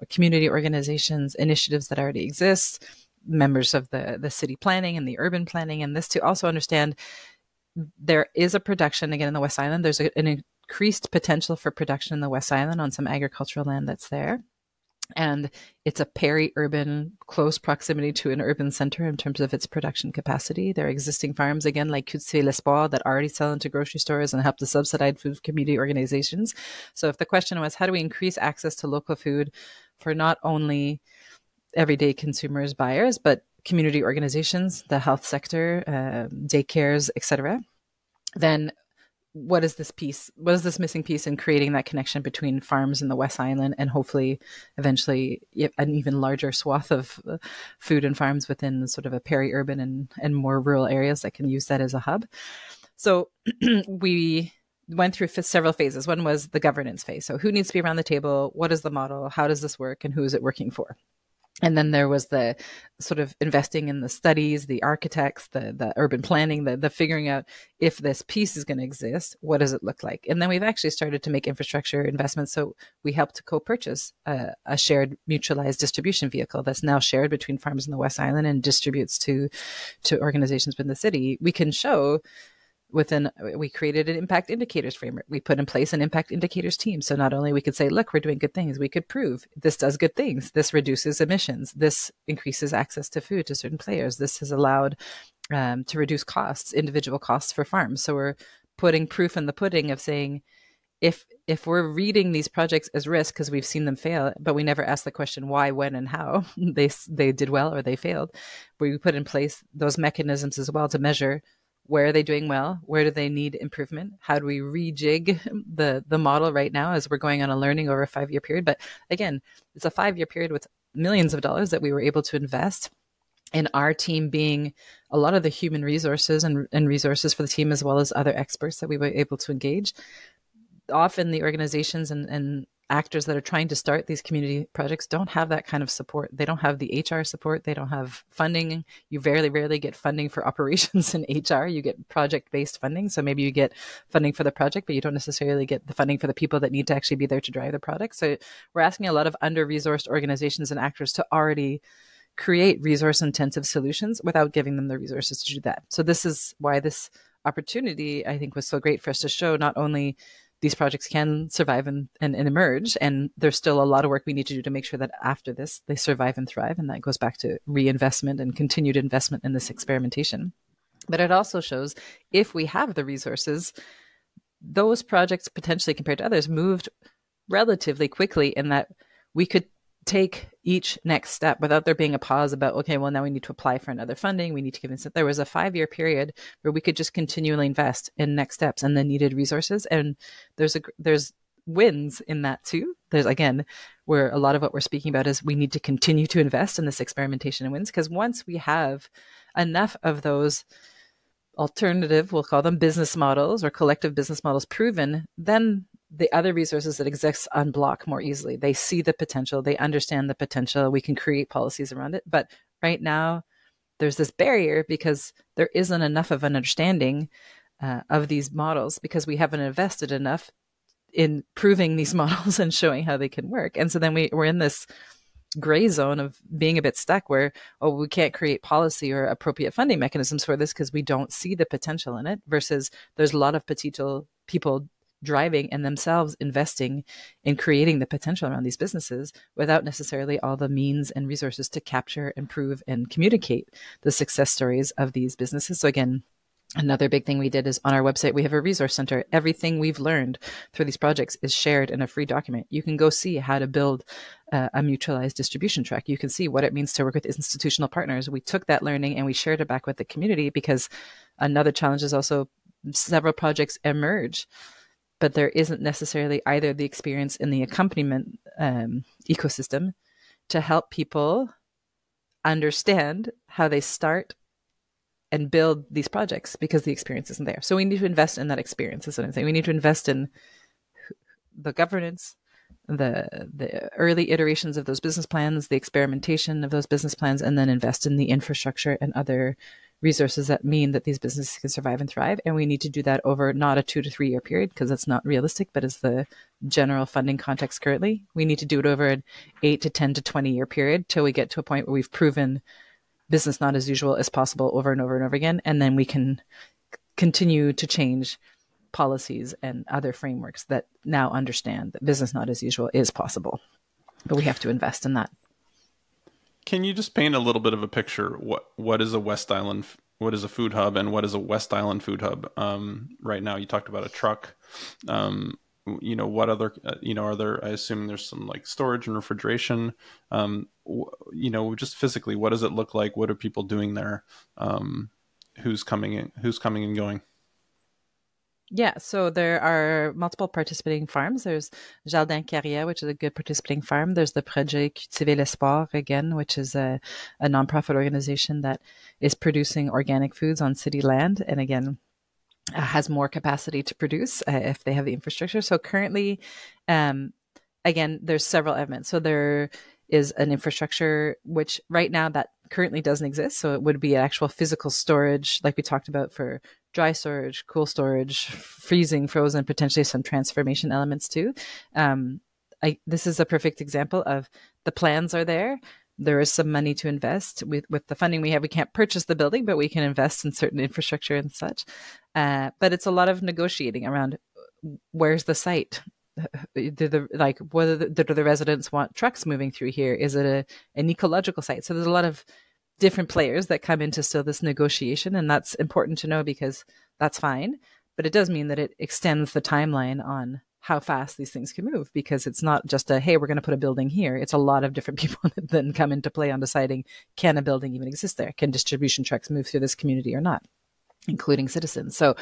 community organizations, initiatives that already exist, members of the city planning and the urban planning, and this to also understand there is a production, again, in the West Island. There's an increased potential for production in the West Island on some agricultural land that's there. And it's a peri-urban, close proximity to an urban center in terms of its production capacity. There are existing farms, again, like Coutier L'Espoir, that already sell into grocery stores and help to subsidize food community organizations. So if the question was, how do we increase access to local food for not only everyday consumers, buyers, but community organizations, the health sector, daycares, etc., then what is this missing piece in creating that connection between farms in the West Island and hopefully eventually an even larger swath of food and farms within sort of a peri-urban and more rural areas that can use that as a hub? So we went through several phases. One was the governance phase. So who needs to be around the table? What is the model? How does this work? And who is it working for? And then there was the sort of investing in the studies, the architects, the urban planning, the figuring out if this piece is going to exist, what does it look like? And then we've actually started to make infrastructure investments. So we helped to co-purchase a shared mutualized distribution vehicle that's now shared between farms in the West Island and distributes to organizations within the city. We can show we created an impact indicators framework. We put in place an impact indicators team. So not only we could say, look, we're doing good things, we could prove this does good things. This reduces emissions. This increases access to food to certain players. This has allowed to reduce costs, individual costs for farms. So we're putting proof in the pudding of saying, if we're reading these projects as risk because we've seen them fail, but we never ask the question why, when, and how they did well or they failed, we put in place those mechanisms as well to measure where are they doing well? Where do they need improvement? How do we rejig the model right now as we're going on a learning over a 5-year period? But again, it's a 5-year period with millions of dollars that we were able to invest in, our team being a lot of the human resources and resources for the team, as well as other experts that we were able to engage. Often the organizations and actors that are trying to start these community projects don't have that kind of support. They don't have the HR support. They don't have funding. You rarely get funding for operations in HR. You get project-based funding. So maybe you get funding for the project, but you don't necessarily get the funding for the people that need to actually be there to drive the product. So we're asking a lot of under-resourced organizations and actors to already create resource-intensive solutions without giving them the resources to do that. So this is why this opportunity, I think, was so great for us to show not only these projects can survive and emerge, and there's still a lot of work we need to do to make sure that after this, they survive and thrive. And that goes back to reinvestment and continued investment in this experimentation. But it also shows if we have the resources, those projects potentially compared to others moved relatively quickly in that we could take each next step without there being a pause about, okay, well, now we need to apply for another funding. We need to convince that there was a 5-year period where we could just continually invest in next steps and the needed resources. And there's wins in that too. There's, again, where a lot of what we're speaking about is we need to continue to invest in this experimentation and wins, because once we have enough of those alternative, we'll call them business models or collective business models proven, then the other resources that exist unblock more easily. They see the potential, they understand the potential, we can create policies around it. But right now, there's this barrier because there isn't enough of an understanding of these models, because we haven't invested enough in proving these models and showing how they can work. And so then we're in this gray zone of being a bit stuck where, oh, we can't create policy or appropriate funding mechanisms for this because we don't see the potential in it, versus there's a lot of potential people driving and themselves investing in creating the potential around these businesses without necessarily all the means and resources to capture, improve, and communicate the success stories of these businesses. So again, another big thing we did is on our website, we have a resource center. Everything we've learned through these projects is shared in a free document. You can go see how to build a mutualized distribution track. You can see what it means to work with institutional partners. We took that learning and we shared it back with the community, because another challenge is also several projects emerge, but there isn't necessarily either the experience in the accompaniment ecosystem to help people understand how they start and build these projects, because the experience isn't there. So we need to invest in that experience, is what I'm saying. We need to invest in the governance, the early iterations of those business plans, the experimentation of those business plans, and then invest in the infrastructure and other resources that mean that these businesses can survive and thrive. And we need to do that over not a 2 to 3 year period, because that's not realistic, but as the general funding context currently, we need to do it over an 8 to 10 to 20 year period till we get to a point where we've proven business not as usual as possible over and over and over again. And then we can continue to change policies and other frameworks that now understand that business not as usual is possible. But we have to invest in that. Can you just paint a little bit of a picture? What is a West Island? What is a food hub, and what is a West Island food hub? Right now, you talked about a truck. What other? Are there? I assume there's some like storage and refrigeration. Just physically, what does it look like? What are people doing there? Who's coming in? Who's coming and going? Yeah, so there are multiple participating farms. There's Jardin Carrière, which is a good participating farm. There's the Projet Cultiver l'Espoir, again, which is a nonprofit organization that is producing organic foods on city land, and again, has more capacity to produce if they have the infrastructure. So currently, again, there's several elements. So there is an infrastructure which right now that currently doesn't exist. So it would be actual physical storage, like we talked about for dry storage, cool storage, freezing, frozen, potentially some transformation elements too. This is a perfect example of the plans are there. There is some money to invest with the funding we have. We can't purchase the building, but we can invest in certain infrastructure and such. But it's a lot of negotiating around where's the site. Do the residents want trucks moving through here? Is it an ecological site? So there's a lot of different players that come into still this negotiation, and that's important to know because that's fine. But it does mean that it extends the timeline on how fast these things can move, because it's not just hey, we're going to put a building here. It's a lot of different people that then come into play on deciding, can a building even exist there? Can distribution trucks move through this community or not, including citizens? So,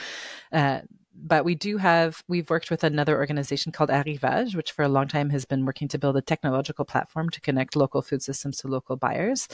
but we've worked with another organization called Arrivage, which for a long time has been working to build a technological platform to connect local food systems to local buyers.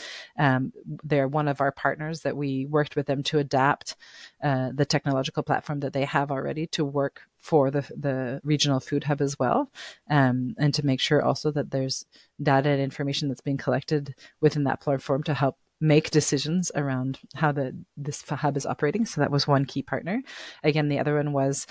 They're one of our partners that we worked with them to adapt the technological platform that they have already to work for the regional food hub as well, and to make sure also that there's data and information that's being collected within that platform to help make decisions around how this hub is operating. So that was one key partner. Again, the other one was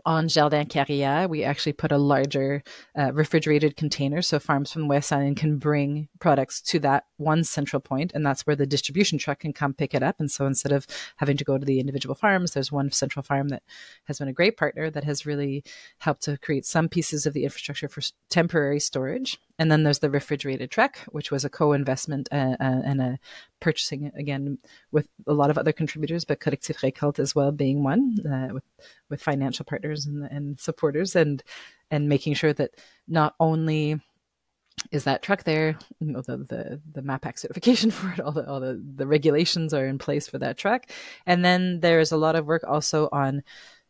on Jardin Carrière. We actually put a larger refrigerated container, so farms from the West Island can bring products to that one central point, and that's where the distribution truck can come pick it up. And so instead of having to go to the individual farms, there's one central farm that has been a great partner that has really helped to create some pieces of the infrastructure for temporary storage. And then there's the refrigerated truck, which was a co-investment and a purchasing, again, with a lot of other contributors, but Collectif Récolte as well being one, with financial partners and supporters, and making sure that not only is that truck there, the MAPAC certification for it, all the regulations are in place for that truck. And then there's a lot of work also on,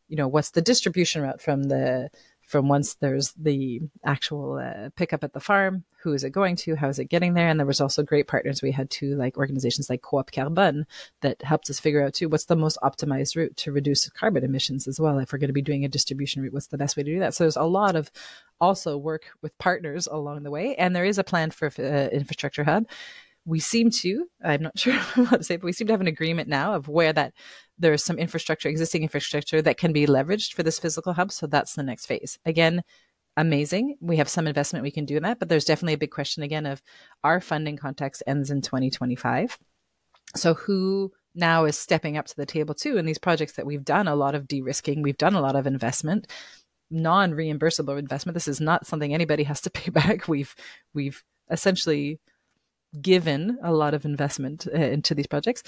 what's the distribution route from once there's the actual pickup at the farm, who is it going to, how is it getting there? And there was also great partners. We had two organizations like Coop Carbone that helped us figure out too, what's the most optimized route to reduce carbon emissions as well. If we're going to be doing a distribution route, what's the best way to do that? So there's a lot of also work with partners along the way. And there is a plan for infrastructure hub. We seem to, I'm not sure what to say, but we seem to have an agreement now of where there's some existing infrastructure that can be leveraged for this physical hub. So that's the next phase. Again, amazing. We have some investment we can do in that, but there's definitely a big question again of our funding context ends in 2025. So who now is stepping up to the table too in these projects that we've done a lot of de-risking, we've done a lot of investment, non-reimbursable investment. This is not something anybody has to pay back. We've essentially given a lot of investment into these projects.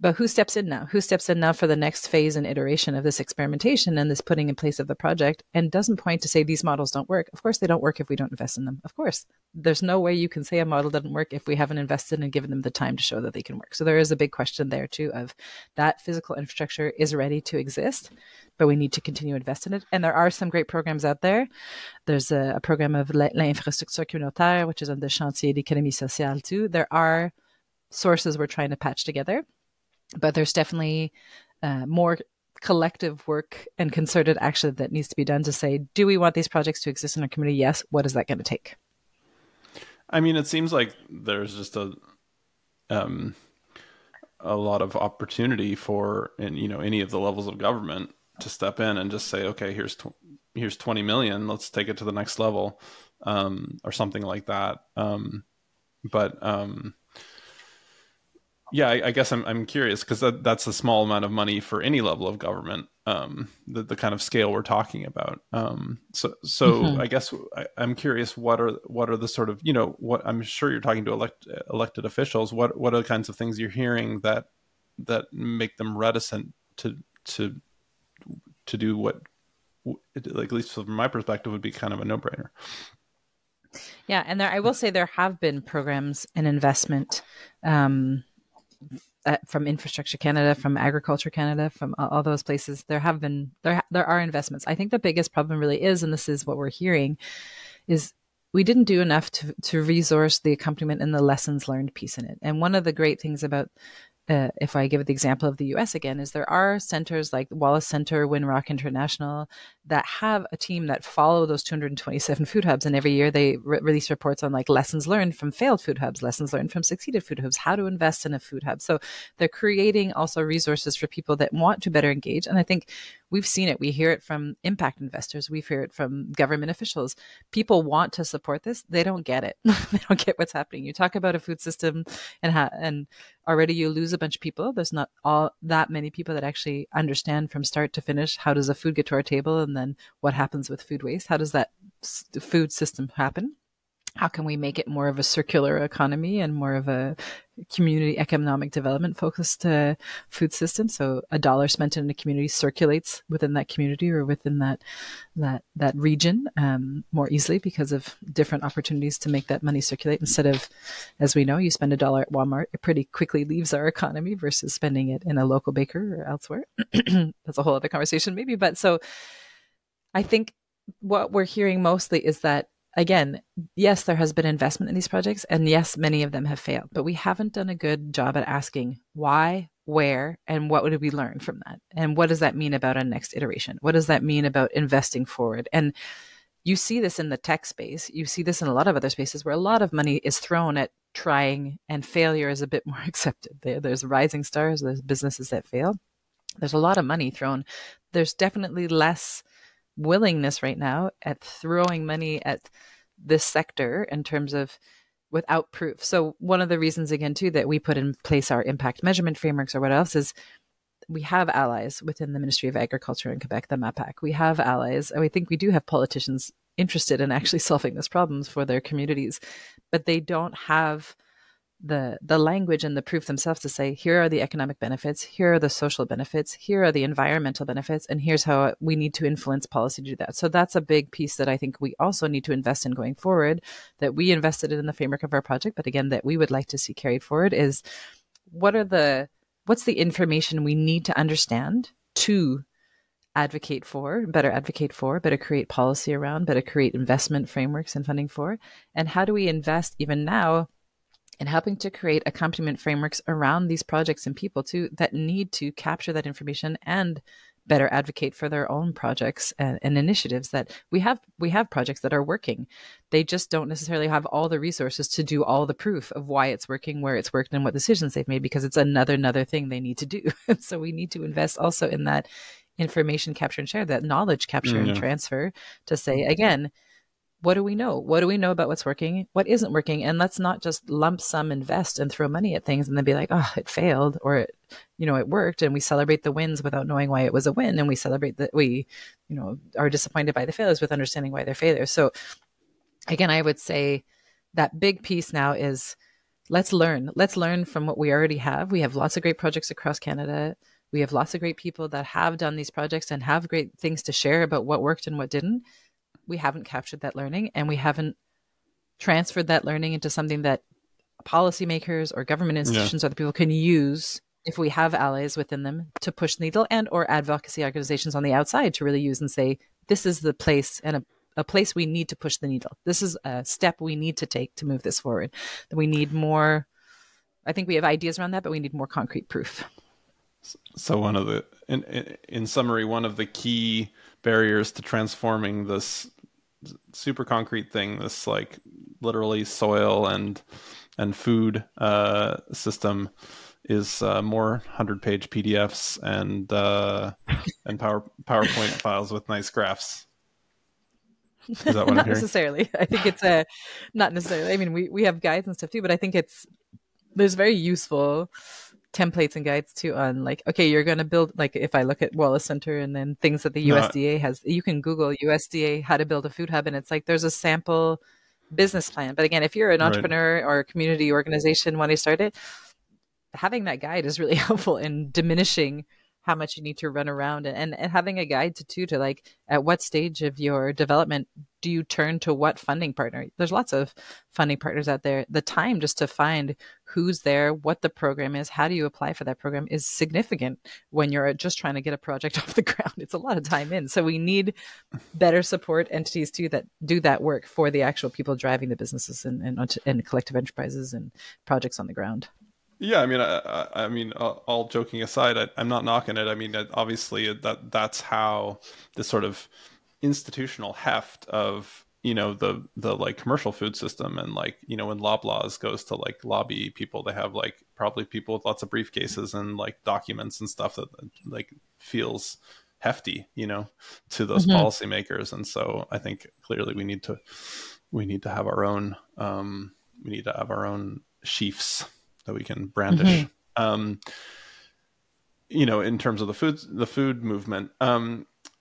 But who steps in now? Who steps in now for the next phase and iteration of this experimentation and this putting in place of the project, and doesn't point to say these models don't work? Of course, they don't work if we don't invest in them. Of course, there's no way you can say a model doesn't work if we haven't invested and given them the time to show that they can work. So there is a big question there too of that physical infrastructure is ready to exist, but we need to continue to invest in it. And there are some great programs out there. There's a program of l'infrastructure communautaire, which is on the chantier d'économie sociale too. There are sources we're trying to patch together. But there's definitely more collective work and concerted action that needs to be done to say, do we want these projects to exist in our community? Yes. What is that going to take? I mean, it seems like there's just a lot of opportunity for, any of the levels of government to step in and just say, okay, here's 20 million. Let's take it to the next level, or something like that. Yeah, I guess I'm curious because that's a small amount of money for any level of government, the kind of scale we're talking about. So I guess I'm curious, what are the sort of, what I'm sure you're talking to elected officials. What are the kinds of things you're hearing that make them reticent to do what, like, at least from my perspective, would be kind of a no-brainer? Yeah, and I will say there have been programs and investment from Infrastructure Canada, from Agriculture Canada, from all those places. There are investments. I think the biggest problem really is, and this is what we're hearing, is we didn't do enough to resource the accompaniment and the lessons learned piece in it. And one of the great things about, if I give the example of the US again, is there are centers like Wallace Center, Winrock International, that have a team that follow those 227 food hubs. And every year they release reports on like lessons learned from failed food hubs, lessons learned from succeeded food hubs, how to invest in a food hub. So they're creating also resources for people that want to better engage. And I think we've seen it. We hear it from impact investors. We hear it from government officials. People want to support this. They don't get it. They don't get what's happening. You talk about a food system and already you lose a bunch of people. There's not all that many people that actually understand from start to finish, how does a food get to our table, and then what happens with food waste? How does that food system happen? How can we make it more of a circular economy and more of a community economic development focused food system? So a dollar spent in a community circulates within that community or within that region more easily because of different opportunities to make that money circulate. Instead of, as we know, you spend $1 at Walmart, it pretty quickly leaves our economy versus spending it in a local baker or elsewhere. That's a whole other conversation maybe. But so I think what we're hearing mostly is that, again, yes, there has been investment in these projects, and yes, many of them have failed, but we haven't done a good job at asking why, where, and what would we learn from that? And what does that mean about a next iteration? What does that mean about investing forward? And you see this in the tech space. You see this in a lot of other spaces where a lot of money is thrown at trying, and failure is a bit more accepted. There's rising stars, there's businesses that fail. There's a lot of money thrown. There's definitely less willingness right now at throwing money at this sector in terms of without proof. So one of the reasons, again, too, that we put in place our impact measurement frameworks or what else is we have allies within the Ministry of Agriculture in Quebec, the MAPAC. We have allies, and we think we do have politicians interested in actually solving this problems for their communities, but they don't have the language and the proof themselves to say, here are the economic benefits, here are the social benefits, here are the environmental benefits, and here's how we need to influence policy to do that. So that's a big piece that I think we also need to invest in going forward, that we invested in the framework of our project, but again, that we would like to see carried forward is what's the information we need to understand to advocate for, better create policy around, better create investment frameworks and funding for, and how do we invest even now and helping to create accompaniment frameworks around these projects and people too that need to capture that information and better advocate for their own projects and initiatives. That we have projects that are working. They just don't necessarily have all the resources to do all the proof of why it's working, where it's worked, and what decisions they've made, because it's another thing they need to do. So we need to invest also in that information capture and share, that knowledge capture and transfer, to say, again, what do we know? What do we know about what's working? What isn't working? And let's not just lump sum invest and throw money at things and then be like, oh, it failed, or it worked, and we celebrate the wins without knowing why it was a win. And we celebrate that we, are disappointed by the failures with understanding why they're failures. So again, I would say that big piece now is let's learn from what we already have. We have lots of great projects across Canada. We have lots of great people that have done these projects and have great things to share about what worked and what didn't. We haven't captured that learning, and we haven't transferred that learning into something that policymakers or government institutions or other people can use, if we have allies within them, to push the needle, and or advocacy organizations on the outside to really use and say, this is the place, and a place we need to push the needle. This is a step we need to take to move this forward. That we need more. I think we have ideas around that, but we need more concrete proof. So one of the, in summary, one of the key barriers to transforming this super concrete thing, this like literally soil and food system, is more 100-page PDFs and PowerPoint files with nice graphs. Is that what I'm Not hearing? necessarily. I think it's not necessarily. I mean, we have guides and stuff too, but I think there's very useful templates and guides too on, like, okay, you're going to build, like, if I look at Wallace Center and then things that the USDA has, you can Google USDA how to build a food hub, and it's like there's a sample business plan. But again, if you're an entrepreneur or a community organization wanting to start it, having that guide is really helpful in diminishing how much you need to run around, and having a guide to like, at what stage of your development do you turn to what funding partner? There's lots of funding partners out there. The time just to find who's there, what the program is, how do you apply for that program, is significant when you're just trying to get a project off the ground. It's a lot of time in. So we need better support entities too that do that work for the actual people driving the businesses and collective enterprises and projects on the ground. Yeah, I mean, all joking aside, I'm not knocking it. I mean, obviously that's how this sort of institutional heft of, the like commercial food system. And like, when Loblaws goes to like lobby people, they have like probably people with lots of briefcases and like documents and stuff that like feels hefty, to those Mm-hmm. policymakers. And so I think clearly we need to have our own sheafs that we can brandish. Mm-hmm. In terms of the food movement.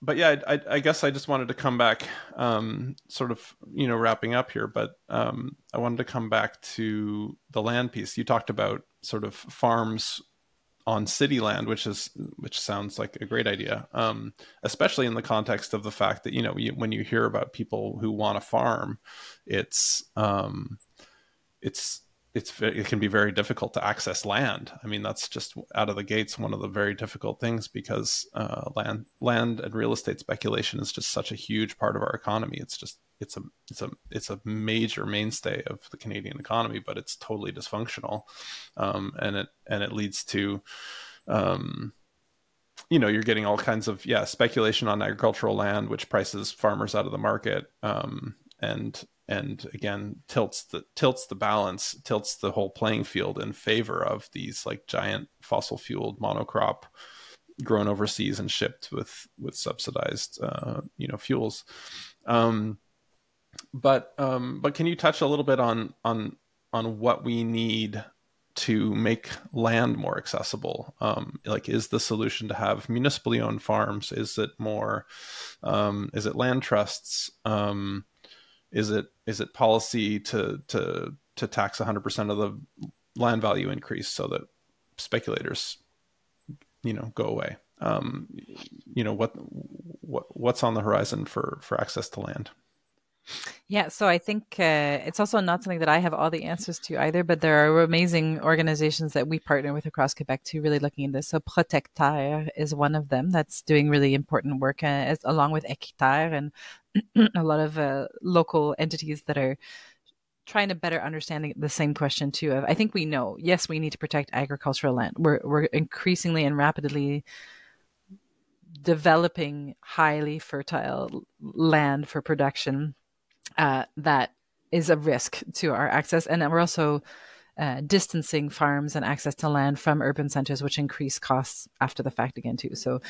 But yeah, I guess I just wanted to come back, sort of, wrapping up here, but I wanted to come back to the land piece. You talked about sort of farms on city land, which sounds like a great idea, especially in the context of the fact that, when you hear about people who want to farm, it can be very difficult to access land. I mean, that's just out of the gates one of the very difficult things, because land and real estate speculation is just such a huge part of our economy. It's a major mainstay of the Canadian economy, but it's totally dysfunctional, and it leads to, you're getting all kinds of speculation on agricultural land, which prices farmers out of the market, and again tilts the balance, tilts the whole playing field in favor of these like giant fossil fueled monocrop grown overseas and shipped with subsidized fuels. But can you touch a little bit on what we need to make land more accessible? Like, is the solution to have municipally owned farms? Is it more? Is it land trusts? Is it policy to tax 100% of the land value increase so that speculators, go away? What's on the horizon for access to land? Yeah, so I think it's also not something that I have all the answers to either, but there are amazing organizations that we partner with across Quebec too, really looking into this. So Protecteur is one of them that's doing really important work, along with Équiterre and a lot of local entities that are trying to better understand the same question too. Of I think we know, yes, we need to protect agricultural land. We're increasingly and rapidly developing highly fertile land for production. That is a risk to our access. And then we're also distancing farms and access to land from urban centers, which increase costs after the fact again, too. So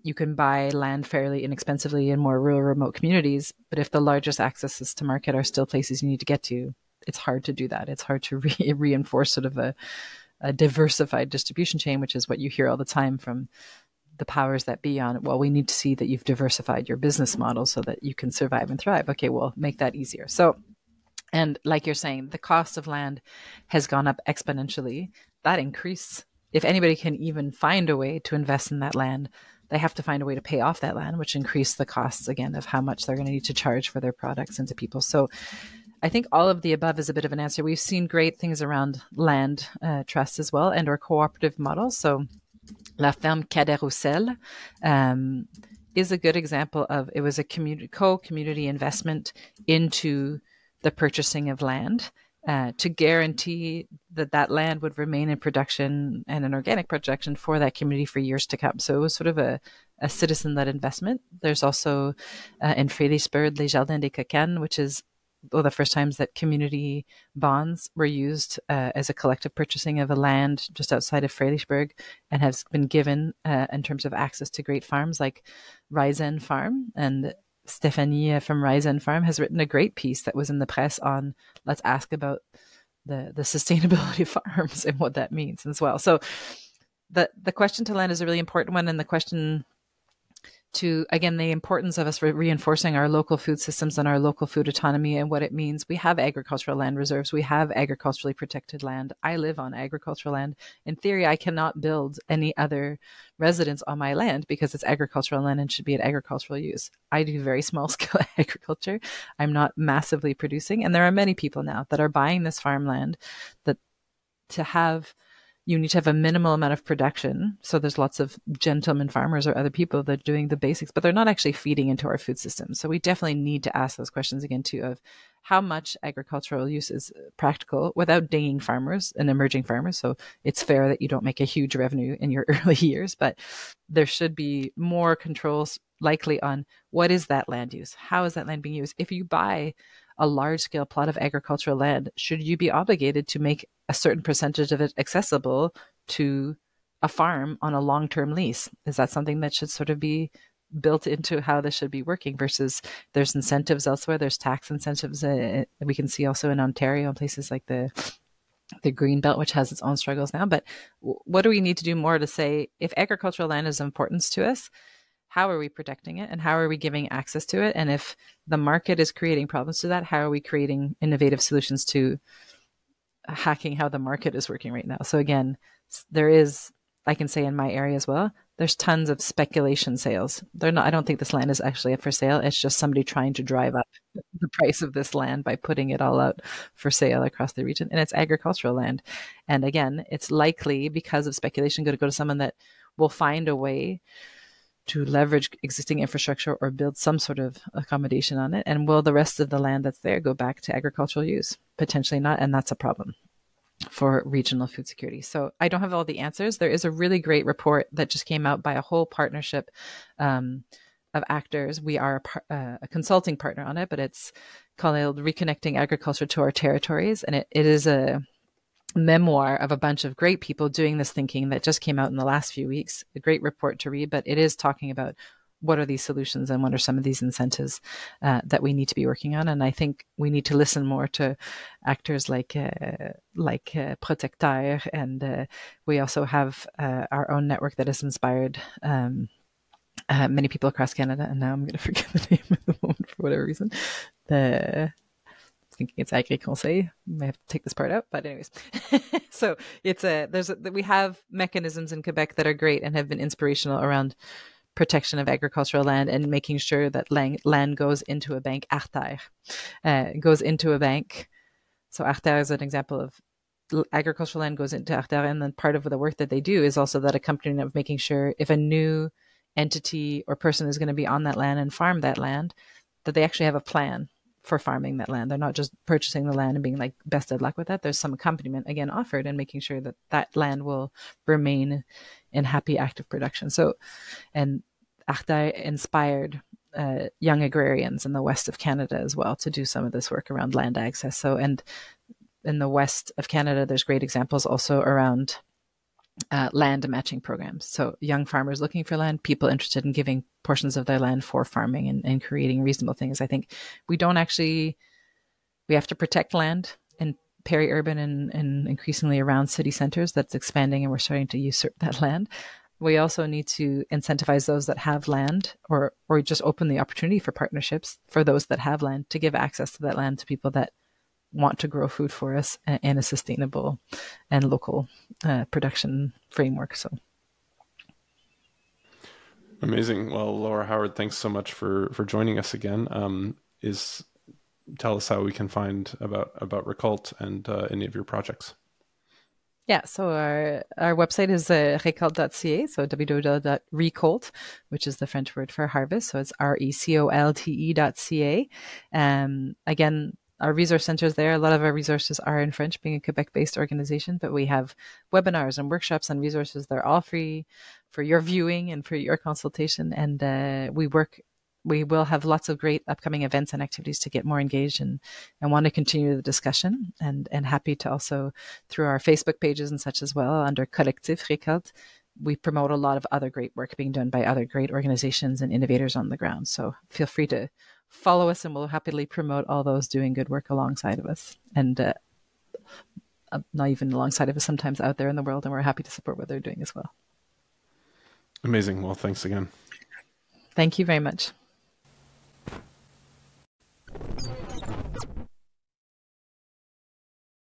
you can buy land fairly inexpensively in more rural, remote communities. But if the largest accesses to market are still places you need to get to, it's hard to do that. It's hard to reinforce sort of a diversified distribution chain, which is what you hear all the time from the powers that be on it. Well, we need to see that you've diversified your business model so that you can survive and thrive. Okay, well, make that easier. So, and like you're saying, the cost of land has gone up exponentially. That increase, if anybody can even find a way to invest in that land, they have to find a way to pay off that land, which increase the costs again of how much they're going to need to charge for their products into people. So I think all of the above is a bit of an answer. We've seen great things around land trusts as well, and our cooperative models. So La Ferme Cadet-Roussel is a good example of, it was a community investment into the purchasing of land to guarantee that land would remain in production and an organic production for that community for years to come. So it was sort of a citizen-led investment. There's also in Frédéricsburg, Les Jardins des Cocanes, which is one of the first times that community bonds were used as a collective purchasing of a land just outside of Frédéricsburg, and has been given in terms of access to great farms like Raisin Farm. And Stephanie from Raisin Farm has written a great piece that was in the press on, let's ask about the sustainability of farms and what that means as well. So the question to land is a really important one, and the question to, again, the importance of us reinforcing our local food systems and our local food autonomy and what it means. We have agricultural land reserves. We have agriculturally protected land. I live on agricultural land. In theory, I cannot build any other residence on my land because it's agricultural land and should be at agricultural use. I do very small scale agriculture. I'm not massively producing. And there are many people now that are buying this farmland that you need to have a minimal amount of production. So there's lots of gentlemen farmers or other people that are doing the basics, but they're not actually feeding into our food system. So we definitely need to ask those questions again too, of how much agricultural use is practical without dinging farmers and emerging farmers. So it's fair that you don't make a huge revenue in your early years, but there should be more controls likely on what is that land use? How is that land being used? If you buy a large scale plot of agricultural land, should you be obligated to make a certain percentage of it accessible to a farm on a long-term lease? Is that something that should sort of be built into how this should be working versus there's incentives elsewhere? There's tax incentives. We can see also in Ontario and places like the green belt, which has its own struggles now. But what do we need to do more to say, if agricultural land is of importance to us, how are we protecting it and how are we giving access to it? And if the market is creating problems to that, how are we creating innovative solutions to hacking how the market is working right now? So again, there is, I can say in my area as well, there's tons of speculation sales. They're not, I don't think this land is actually up for sale. It's just somebody trying to drive up the price of this land by putting it all out for sale across the region. And it's agricultural land. And again, it's likely because of speculation going to go to someone that will find a way to leverage existing infrastructure or build some sort of accommodation on it. And will the rest of the land that's there go back to agricultural use? Potentially not. And that's a problem for regional food security. So I don't have all the answers. There is a really great report that just came out by a whole partnership of actors. We are a consulting partner on it, but it's called Reconnecting Agriculture to Our Territories. And it is a memoir of a bunch of great people doing this thinking that just came out in the last few weeks. A great report to read, but it is talking about what are these solutions and what are some of these incentives that we need to be working on. And I think we need to listen more to actors like Protecteur, and we also have our own network that has inspired many people across Canada. And now I'm going to forget the name at the moment for whatever reason. Thinking it's Agri Conseil. May have to take this part out, but anyways. So we have mechanisms in Quebec that are great and have been inspirational around protection of agricultural land and making sure that land goes into a bank. Artère goes into a bank. So Artère is an example of agricultural land goes into Artère, and then part of the work that they do is also that accompaniment of making sure if a new entity or person is going to be on that land and farm that land, that they actually have a plan for farming that land. They're not just purchasing the land and being like, best of luck with that. There's some accompaniment again offered and making sure that that land will remain in happy, active production. So, and Artère inspired young agrarians in the west of Canada as well to do some of this work around land access. So, and in the west of Canada, there's great examples also around land matching programs. So young farmers looking for land, people interested in giving portions of their land for farming and creating reasonable things. I think we have to protect land in peri-urban and increasingly around city centers that's expanding, and we're starting to usurp that land. We also need to incentivize those that have land or just open the opportunity for partnerships for those that have land to give access to that land to people that want to grow food for us in a sustainable and local production framework. So amazing. Well, Laura Howard, thanks so much for joining us again. Tell us how we can find about Recult and any of your projects. Yeah, so our website is recult.ca, so www.recult, which is the French word for harvest. So it's RECOLTE.ca. Again, our resource centers there, a lot of our resources are in French, being a Quebec-based organization, but we have webinars and workshops and resources. They're all free for your viewing and for your consultation. And we will have lots of great upcoming events and activities to get more engaged and want to continue the discussion, and happy to also through our Facebook pages and such as well under Collectif Recult. We promote a lot of other great work being done by other great organizations and innovators on the ground. So feel free to follow us and we'll happily promote all those doing good work alongside of us, and not even alongside of us, sometimes out there in the world, and we're happy to support what they're doing as well. Amazing. Well, thanks again. Thank you very much.